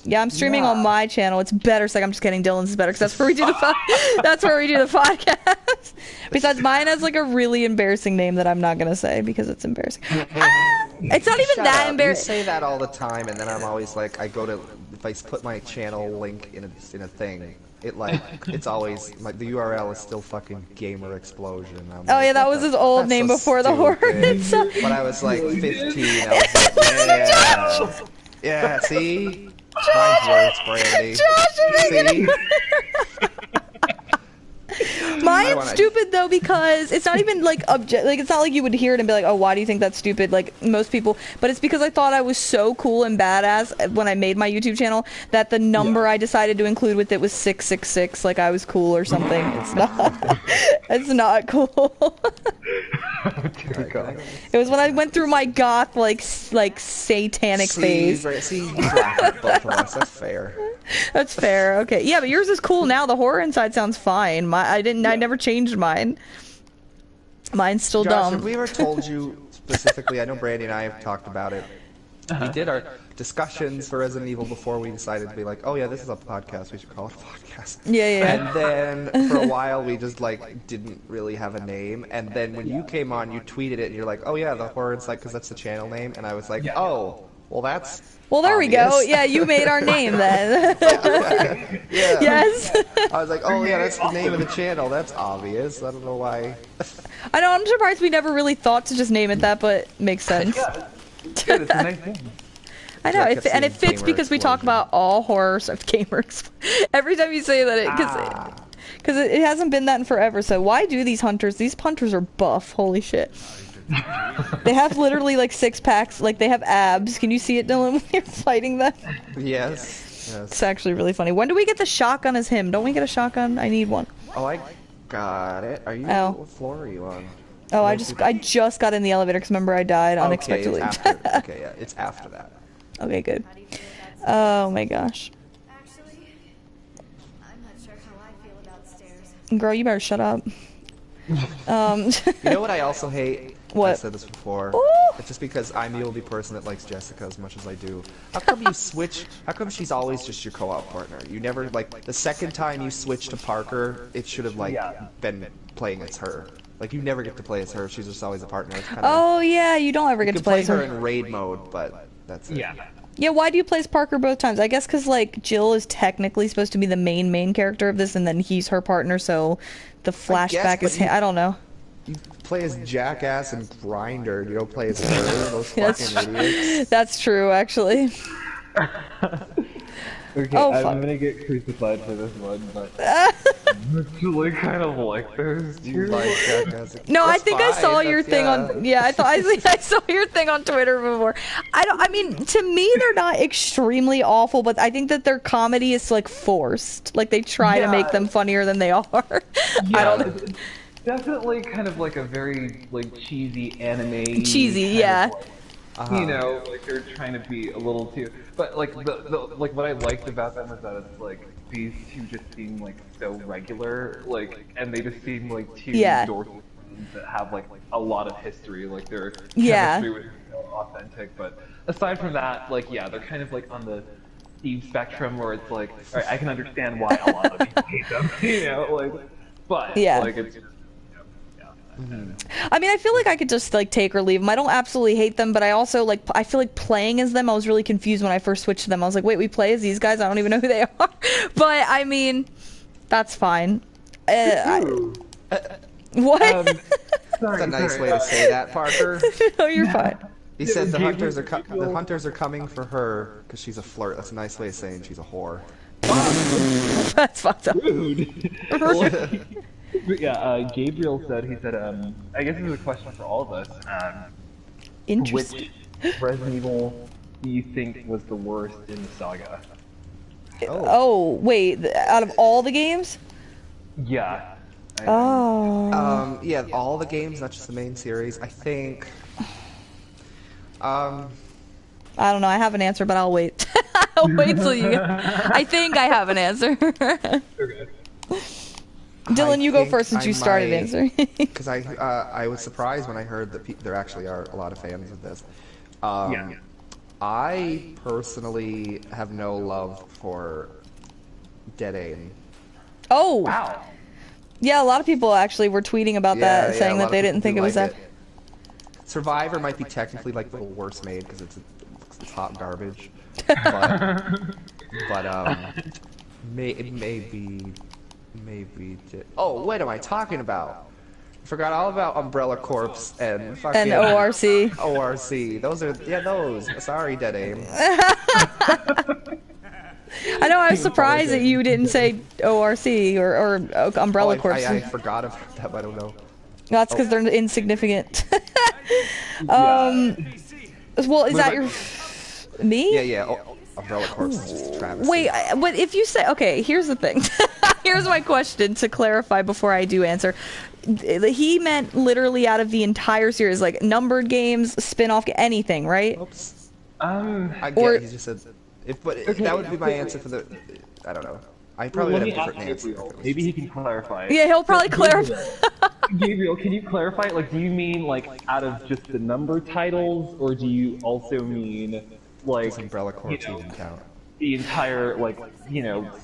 Yeah, I'm streaming on my channel. It's better. So I'm just kidding. Dylan's is better because that's where we do the that's where we do the podcast. Besides, mine has like a really embarrassing name that I'm not gonna say because it's embarrassing. It's not even Shut that up. embarrassing. You say that all the time, and then I'm always like, I go to, if I put my channel link in a thing, it like, it's always, the URL is still fucking Gamer Explosion. I'm Oh like, yeah, that was his old that's name so before the horror. stupid. When I was like 15, I was like, yeah, see? Mine's worse, Brandy. See? Mine's stupid though because it's not even like it's not like you would hear it and be like, oh, why do you think that's stupid? Like most people, but it's because I thought I was so cool and badass when I made my YouTube channel that the number I decided to include with it was 666, like I was cool or something. It's not. It's not cool. It was when I went through my goth like satanic phase. See, you laugh at both of us. That's fair. That's fair. Okay. Yeah, but yours is cool now. The horror inside sounds fine. I never changed mine. Mine's still Josh, dumb. have we ever told you specifically? I know Brandy and I have talked about it. We did our discussions for Resident Evil before we decided to be like, oh yeah, this is a podcast. We should call it a podcast. Yeah. And then for a while we just like didn't really have a name. And then when you came on, you tweeted it and you're like, oh yeah, the horror inside because that's the channel name. And I was like, oh, well that's. Well, there we go. obvious. Yeah, you made our name then. Yeah. Yes. I was like, oh yeah, that's the name of the channel. That's obvious. I don't know why. I know. I'm surprised we never really thought to just name it that, but it makes sense. It's good. It's a nice thing. I know, I kept and it seeing fits Gamer because we talk Explosion. about all horror stuff. Gamers. Every time you say that, because it hasn't been that in forever. So why do these hunters? These hunters are buff. Holy shit. They have literally like 6 packs. Like they have abs. Can you see it, Dylan, when you're fighting them? Yes. It's actually really funny. When do we get the shotgun as him? Don't we get a shotgun? I need one. Oh, I got it. Are you? Oh. What floor are you on? Oh, I just got in the elevator because remember I died unexpectedly. Okay, it's after, okay, yeah, it's after that. Okay, good. Oh my gosh. Actually, I'm not sure how I feel about stairs. Girl, you better shut up. You know what I also hate? What? I said this before. Ooh. It's just because I'm the only person that likes Jessica as much as I do. How come you switch? How come she's always just your co-op partner? You never, like, the second time you switch to Parker, it should have, like, been playing as her. Like, you never get to play as her. She's just always a partner. It's kinda, Oh yeah, you don't ever you get to can play as her her. in raid mode, but that's it. Yeah. Yeah, why do you play as Parker both times? I guess because like Jill is technically supposed to be the main character of this, and then he's her partner, so the flashback but is him. I don't know. You play as Jackass and Grinder. You don't play as her. Those That's fucking idiots. That's true, actually. Okay, Oh, I'm fuck. gonna get crucified for this one, but I actually kind of like those You two. like Jackass. No, I That's think I saw fine, your that's- thing on. Yeah, I thought I saw your thing on Twitter before. I mean, to me, they're not extremely awful, but I think that their comedy is like forced. Like they try to make them funnier than they are. I don't know. It's definitely kind of like a very like cheesy anime. Cheesy, kind of, yeah. like, you know, like they're trying to be a little too. But like the like what I liked about them is that it's like these two just seem like so regular, like, and they just seem like two Yeah. dorky friends that have like a lot of history. Like their Yeah. chemistry was authentic. But aside from that, like yeah, they're kind of like on the Steve spectrum where it's like, all right, I can understand why a lot of people hate them, you know, like, but Yeah. like it's. I mean, I feel like I could just like take or leave them. I don't absolutely hate them, but I also like I feel like playing as them. I was really confused when I first switched to them. I was like, wait, we play as these guys? I don't even know who they are. But I mean, that's fine. What? Sorry, That's a nice sorry. way to say that, Parker. No, you're fine. He said the Gabriel- hunters are coming for her because she's a flirt. That's a nice way of saying she's a whore. That's fucked up. But yeah, Gabriel said, he said, I guess this is a question for all of us. Interesting. Which Resident Evil do you think was the worst in the saga? Oh, wait, out of all the games? Yeah. Oh. Yeah, all the games, not just the main series. I think. I don't know. I have an answer, but I'll wait. I'll wait till you. I think I have an answer. Okay. Dylan, you go first since you started answering. Because I was surprised when I heard that there actually are a lot of fans of this. Yeah. I personally have no love for Dead Aim. Oh. Wow. Yeah, a lot of people actually were tweeting about that, saying that they didn't think it was that. Survivor might be technically like the worst made because it's hot garbage, but maybe. Oh, what am I talking about? Forgot all about Umbrella Corps and fucking And ORC. ORC. Those are those. Sorry, Dead Aim. I know. I was surprised that you didn't say ORC or Umbrella Corps. I forgot about that, but I don't know. That's because they're insignificant. Well, is that your me? Yeah. Oh, Umbrella Corps is Travis. Wait, but if you say here's the thing. Here's my question to clarify before I do answer. He meant literally out of the entire series, like numbered games, spin-off, anything, right? Oops. I get. He just said. That would be my answer for the. I don't know. I probably would have different answers. Maybe he can clarify. Yeah, he'll probably clarify. Gabriel, can you clarify? Like, do you mean like out of just the number titles, or do you also mean like Umbrella Corps even count? The entire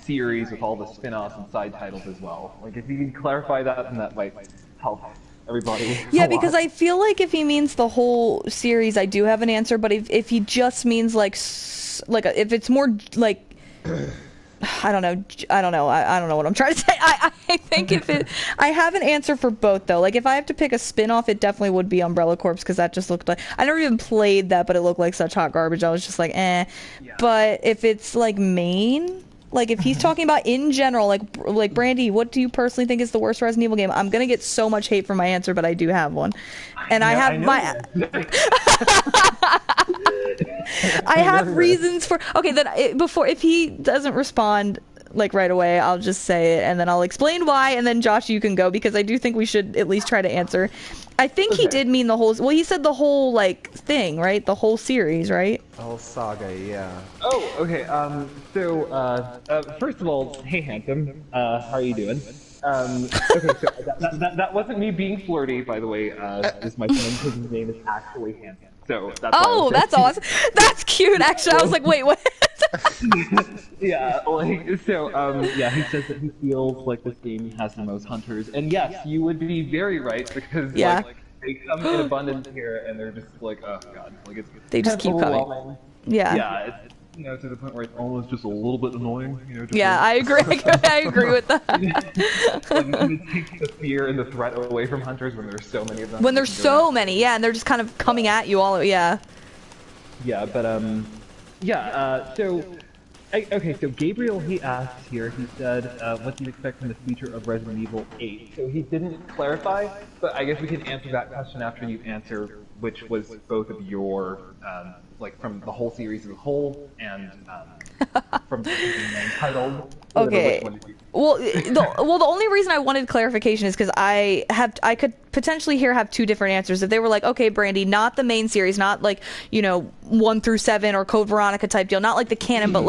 series with all the spin-offs and side titles as well? Like, if you can clarify that, then that might help everybody. Yeah, because I feel like if he means the whole series, I do have an answer. But if he just means like if it's more like. I don't know. I don't know what I'm trying to say. I think I have an answer for both though. Like if I have to pick a spin-off, it definitely would be Umbrella Corps because that just looked like I never even played that, but it looked like such hot garbage. I was just like, eh. Yeah. But if it's like main, like if he's talking about in general, like Brandy, what do you personally think is the worst Resident Evil game? I'm gonna get so much hate for my answer, but I do have one, and I have my. I have reasons for. Okay, then if he doesn't respond like right away, I'll just say it, and then I'll explain why, and then Josh, you can go because I do think we should at least try to answer. I think he did mean the whole. Well, he said the whole thing, right? The whole series, right? The whole saga, yeah. Oh, okay. So, first of all, hey, handsome. How are you doing? Okay, so that wasn't me being flirty, by the way. This my friend, his name is actually handsome. So that's that's awesome. That's cute. Actually, I was like, wait, what? Yeah, he says that he feels like this game has the most hunters, and yes, you would be very right because they come in abundance here, and they're just like, oh god, they just keep coming. Yeah. Yeah. It's, to the point where it's almost just a little bit annoying. I agree. I agree with that. It takes the fear and the threat away from hunters when there's so many of them. When there's so many, and they're just kind of coming at you all. Yeah. Yeah, but so Gabriel, he asked here. He said, "What do you expect from the future of Resident Evil 8?" So he didn't clarify, but I guess we can answer that question after you answer which was both of your from the whole series as a whole and from the main title. Okay. Well, the only reason I wanted clarification is because I could potentially have two different answers. If they were like, okay, Brandy, not the main series, not 1 through 7 or Code Veronica type deal, not like the canon, but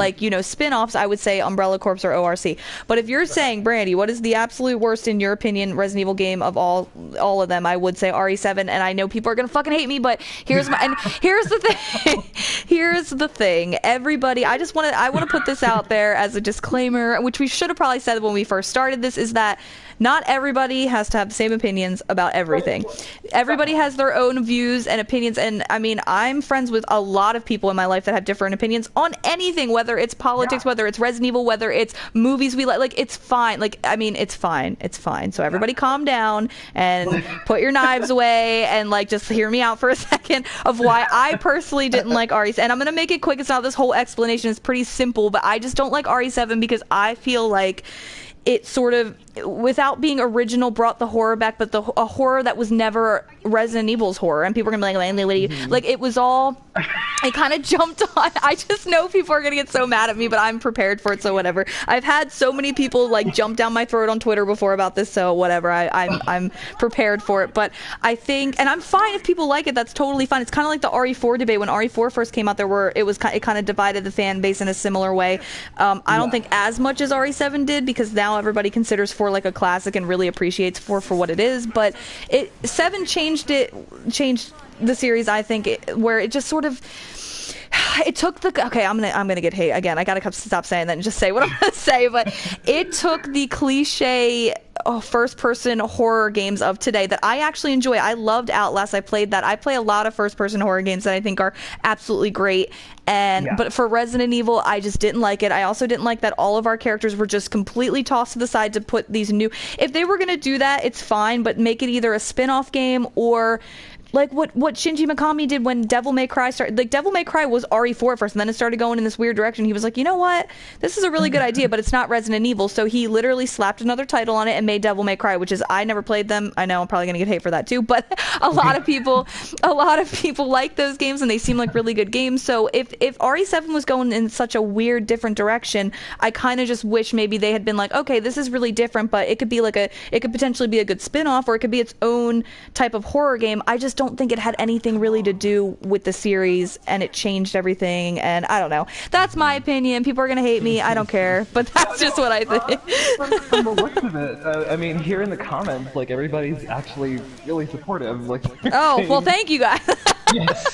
spin-offs, I would say Umbrella Corps or ORC. But if you're saying, Brandy, what is the absolute worst in your opinion Resident Evil game of all of them, I would say RE7. And I know people are gonna fucking hate me, but here's the thing. Here's the thing. Everybody, I want to put this out there as a disclaimer, which we should have probably said when we first started this, is that not everybody has to have the same opinions about everything. Everybody has their own views and opinions, and I mean, I'm friends with a lot of people in my life that have different opinions on anything, whether it's politics, whether it's Resident Evil, whether it's movies we like. It's fine. It's fine. It's fine. So everybody calm down and put your knives away and just hear me out for a second of why I personally didn't like RE7. And I'm gonna make it quick. It's not this whole explanation. It's pretty simple, but I just don't like RE7 because I feel like it sort of, without being original, brought the horror back, but a horror that was never Resident Evil's horror. And people are gonna be like, it was all, it kind of jumped on. I just know people are gonna get so mad at me, but I'm prepared for it, so whatever. I've had so many people jump down my throat on Twitter before about this, so whatever. I'm prepared for it. But I think, and I'm fine if people like it. That's totally fine. It's kind of like the RE4 debate. When RE4 first came out, it kind of divided the fan base in a similar way. I don't think as much as RE7 did, because now everybody considers 4 for like a classic and really appreciates for what it is. But 7 changed the series, I think, where it just sort of, it took the, okay, I'm gonna get hate again. I gotta stop saying that and just say what I'm gonna say. But it took the cliche first-person horror games of today that I actually enjoy. I loved Outlast. I played that. I play a lot of first-person horror games that I think are absolutely great. But for Resident Evil, I just didn't like it. I also didn't like that all of our characters were just completely tossed to the side to put these new. If they were gonna do that, it's fine, but make it either a spin-off game or like what Shinji Mikami did when Devil May Cry started. Like, Devil May Cry was RE4 at first, and then it started going in this weird direction. He was like, you know what? This is a really good idea, but it's not Resident Evil. So he literally slapped another title on it and made Devil May Cry, which is, I never played them. I know I'm probably gonna get hate for that too, but a lot of people like those games, and they seem like really good games. So if RE7 was going in such a weird, different direction, I kind of just wish maybe they had been like, okay, this is really different, but it could be it could potentially be a good spin-off, or it could be its own type of horror game. I just don't think it had anything really to do with the series, and it changed everything, and I don't know. That's my opinion. People are gonna hate me. I don't care, but that's just what I think. From the looks of it, I mean, here in the comments, like, everybody's actually really supportive. Like, oh, well, thank you guys. Yes.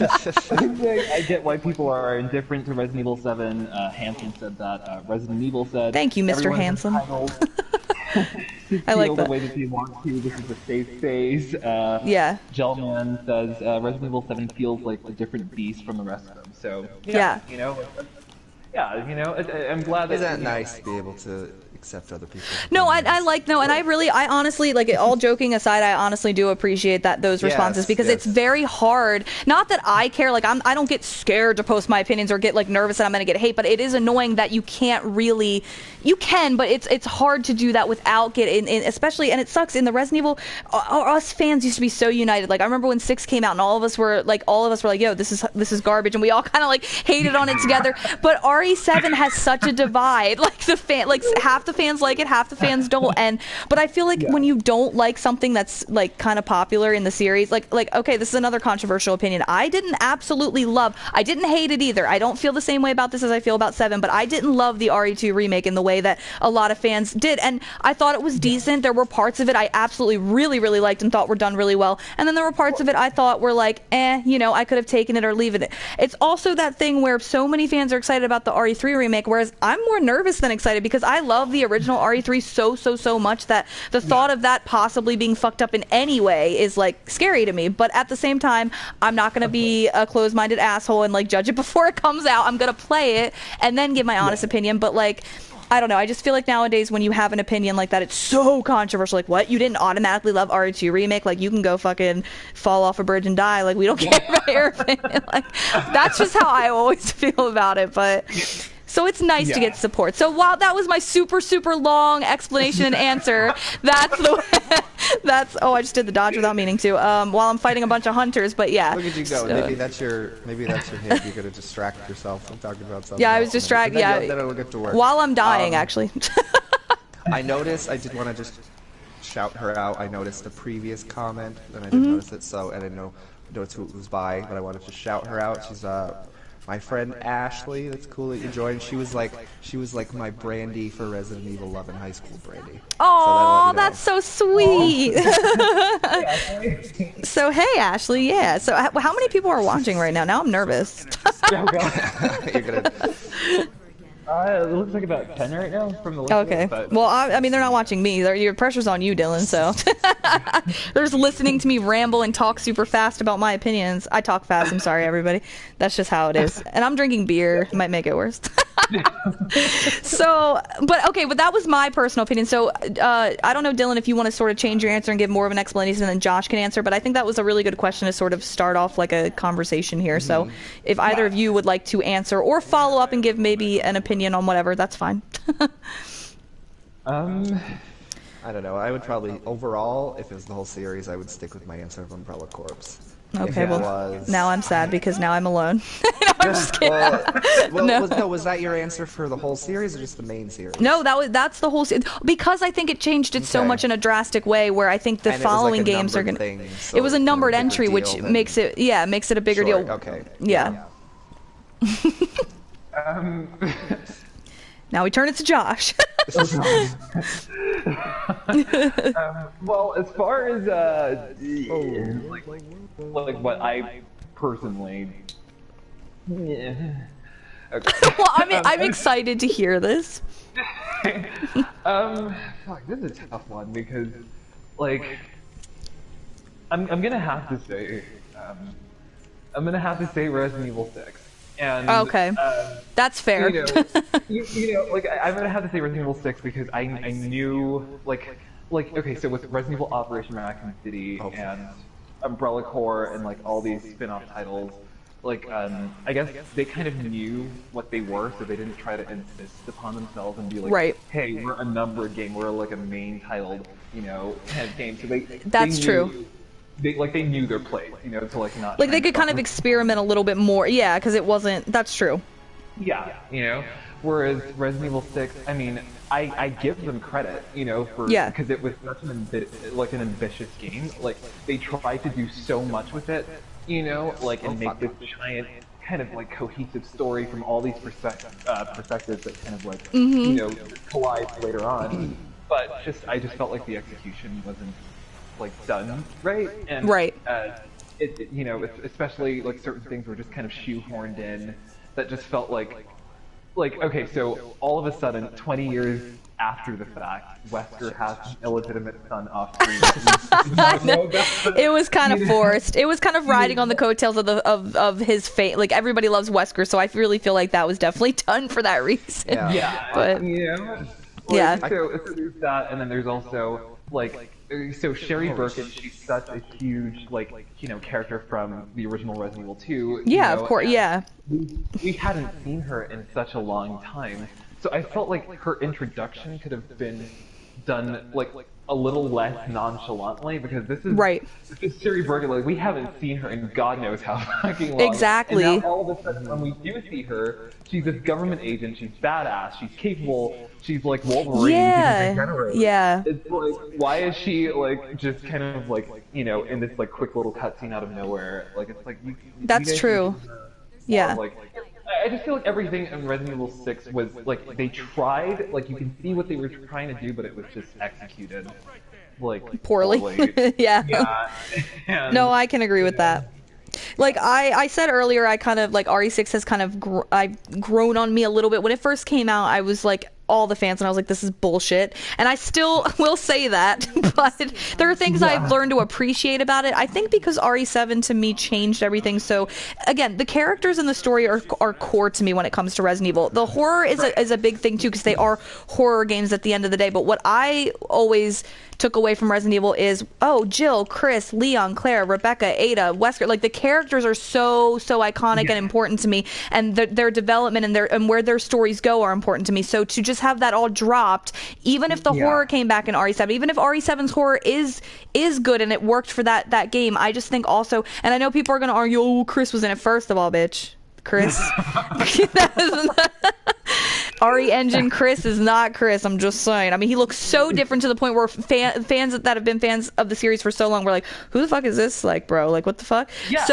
I get why people are indifferent to Resident Evil 7. Hansen said that. Resident Evil said. Thank you, Mr. Hansen. I like that. The way that they want to. This is a safe space. Yeah. Gelman says Resident Evil 7 feels like a different beast from the rest of them. So yeah. You know. Yeah, you know, I'm glad that. Isn't that nice to be able to accept other people? No, and I honestly, like, all joking aside, I honestly do appreciate those responses, because it's very hard. Not that I care, like, I don't get scared to post my opinions or get like nervous that I'm gonna get hate, but it is annoying that you can, but it's hard to do that without getting, especially, and it sucks in the Resident Evil. Us fans used to be so united. Like, I remember when 6 came out, and all of us were like, yo, this is garbage, and we all kind of like hated on it together. But RE7 has such a divide. Like, half the fans like it, half the fans don't. But I feel like when you don't like something that's like kind of popular in the series, like okay, this is another controversial opinion. I didn't hate it either. I don't feel the same way about this as I feel about 7, but I didn't love the RE2 remake in the way that a lot of fans did, and I thought it was decent. There were parts of it I absolutely really really liked and thought were done really well, and then there were parts of it I thought were like, you know, I could have taken it or leave it. It's also that thing where so many fans are excited about the RE3 remake, whereas I'm more nervous than excited, because I love the original RE3 so much that the thought of that possibly being fucked up in any way is like scary to me. But at the same time, I'm not gonna be a closed-minded asshole and like judge it before it comes out. I'm gonna play it and then give my honest opinion. But like, I don't know, I just feel like nowadays when you have an opinion like that, it's so controversial. Like, what? You didn't automatically love RE2 remake? Like, you can go fucking fall off a bridge and die. Like, we don't care about your opinion. Like, that's just how I always feel about it. But so it's nice to get support. So while that was my super long explanation and answer, that's I just did the dodge without meaning to. While I'm fighting a bunch of hunters, but yeah. Look at you go. Maybe that's your hint. You're gonna distract yourself from talking about something. Yeah, I was distracted. Yeah. Then it'll get to work. While I'm dying, actually. I did want to just shout her out. I noticed a previous comment, and I didn't notice it. So, and I didn't notice who it was by, but I wanted to shout her out. She's my friend Ashley. That's cool that you joined. She was like my Brandy for Resident Evil 11 high school Brandy. Oh, that's so sweet. So hey, Ashley. Yeah. So how many people are watching right now? Now I'm nervous. You're gonna. It looks like about 10 right now from the list. Okay. But... Well, I mean, they're not watching me. Your pressure's on you, Dylan. So they're just listening to me ramble and talk super fast about my opinions. I talk fast. I'm sorry, everybody. That's just how it is. And I'm drinking beer. It might make it worse. So, but that was my personal opinion. So I don't know, Dylan, if you want to sort of change your answer and give more of an explanation, and then Josh can answer. But I think that was a really good question to sort of start off like a conversation here. So if either of you would like to answer or follow up and give maybe an opinion on whatever, that's fine. I don't know. I would probably, overall, if it was the whole series, I would stick with my answer of Umbrella Corps. Okay, well, now I'm sad because now I'm alone. No, I'm just kidding. No. Was that your answer for the whole series or just the main series? No, that's the whole series. Because I think it changed it so much in a drastic way where I think the following games are going to... It was a numbered entry, which makes it a bigger deal. Okay. Yeah. Um... Now we turn it to Josh. Well, as far as like what I personally, yeah. Okay. Well, I'm excited to hear this. Fuck, this is a tough one because, like, I'm gonna have to say, Resident Evil 6. And Okay, that's fair. Like I'm gonna have to say Resident Evil 6 because I knew like okay, so with Resident Evil Operation Raccoon City and Umbrella Corps and like all these spin-off titles, like I guess they kind of knew what they were, so they didn't try to insist upon themselves and be like, Right. hey, we're a numbered game, we're like a main titled, kind of game. So That's they true. knew, they knew their place, to like not Like try they could kind of buffer. experiment a little bit more, yeah, because it wasn't. That's true. Yeah. Whereas Resident Evil 6, I mean, I give them credit, for Yeah. because it was such an ambitious game. Like they tried to do so much with it, and make this giant kind of like cohesive story from all these perspectives that kind of like collide later on. But I just felt like the execution wasn't like done right, and Right. especially like certain things were just kind of shoehorned in that just felt like okay, so all of a sudden 20 years after the fact, Wesker has an illegitimate son off screen. It was kind of forced. It was kind of riding on the coattails of his fate. Like everybody loves Wesker, so I really feel like that was definitely done for that reason. Yeah, But- yeah. So there's that, and then there's also so Sherry Birkin, she's such a huge character from the original Resident Evil 2. Yeah, of course. and Yeah. we hadn't seen her in such a long time, so I felt like her introduction could have been done like a little less nonchalantly, because this is Sherry Birkin. Like we haven't seen her in God knows how fucking long. Exactly. And now all of a sudden, when we do see her, she's this government agent. She's badass. She's capable. She's like Wolverine. Yeah. She can regenerate. Yeah. It's like, why is she like just kind of like in this like quick little cutscene out of nowhere? Like it's like That's guys true. need to, Yeah. Like I just feel like everything in Resident Evil 6 was like they tried. Like you can see what they were trying to do, but it was just executed like Poorly. Yeah. Yeah. And- No, I can agree with that. Like I said earlier, I kind of like RE6 has kind of I've grown on me a little bit. When it first came out, I was like all the fans, and I was like, this is bullshit. And I still will say that, but there are things I've learned to appreciate about it. I think because RE7 to me changed everything. So again, the characters in the story are core to me when it comes to Resident Evil. The horror is a big thing too, because they are horror games at the end of the day. But what I always took away from Resident Evil is, Jill, Chris, Leon, Claire, Rebecca, Ada, Wesker, like the characters are so iconic and important to me, and their development and where their stories go are important to me. So to just have that all dropped, even if the horror came back in RE7, even if RE7's horror is good and it worked for that game, I just think also, and I know people are gonna argue, Chris was in it. First of all, bitch, Chris. RE Engine Chris is not Chris. I'm just saying. I mean, he looks so different to the point where fans that have been fans of the series for so long were like, "Who the fuck is this? Like, bro, like, what the fuck?" Yeah.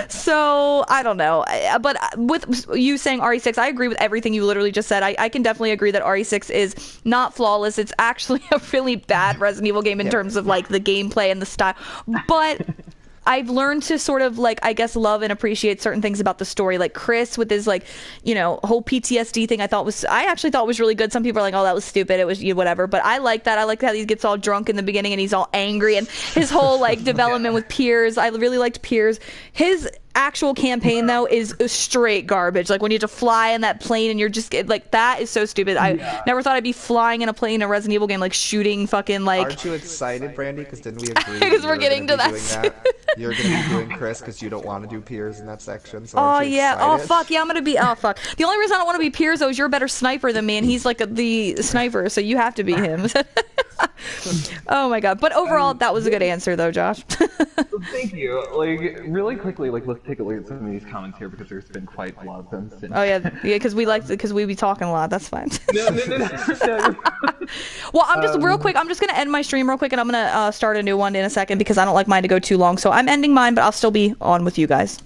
So I don't know. But with you saying RE6, I agree with everything you literally just said. I can definitely agree that RE6 is not flawless. It's actually a really bad Resident Evil game in terms of like the gameplay and the style, but I've learned to sort of like, I guess, love and appreciate certain things about the story. Like Chris with his like, whole PTSD thing, I actually thought was really good. Some people are like, oh, that was stupid. It was whatever. But I like that. I like how he gets all drunk in the beginning and he's all angry, and his whole like development with Piers. I really liked Piers. His actual campaign though is straight garbage. Like when you have to fly in that plane and you're just like, that is so stupid. I never thought I'd be flying in a plane in a Resident Evil game, like shooting fucking like. Aren't you excited, Brandy? Because didn't we agree? Because we're you're getting gonna to be that doing You're gonna be doing Chris because you don't want to do Piers in that section. So Oh aren't you yeah. Oh excited? fuck yeah. I'm gonna be. Oh fuck. The only reason I don't want to be Piers though is you're a better sniper than me, and he's like the sniper, so you have to be him. Oh my god. But overall, that was a good answer though, Josh. Thank you. Like really quickly, like let's take a look at some of these comments here because there's been quite a lot of them. Since... Oh yeah, because we be talking a lot. That's fine. No. Well, I'm just real quick. I'm just gonna end my stream real quick, and I'm gonna start a new one in a second because I don't like mine to go too long. So I'm ending mine, but I'll still be on with you guys.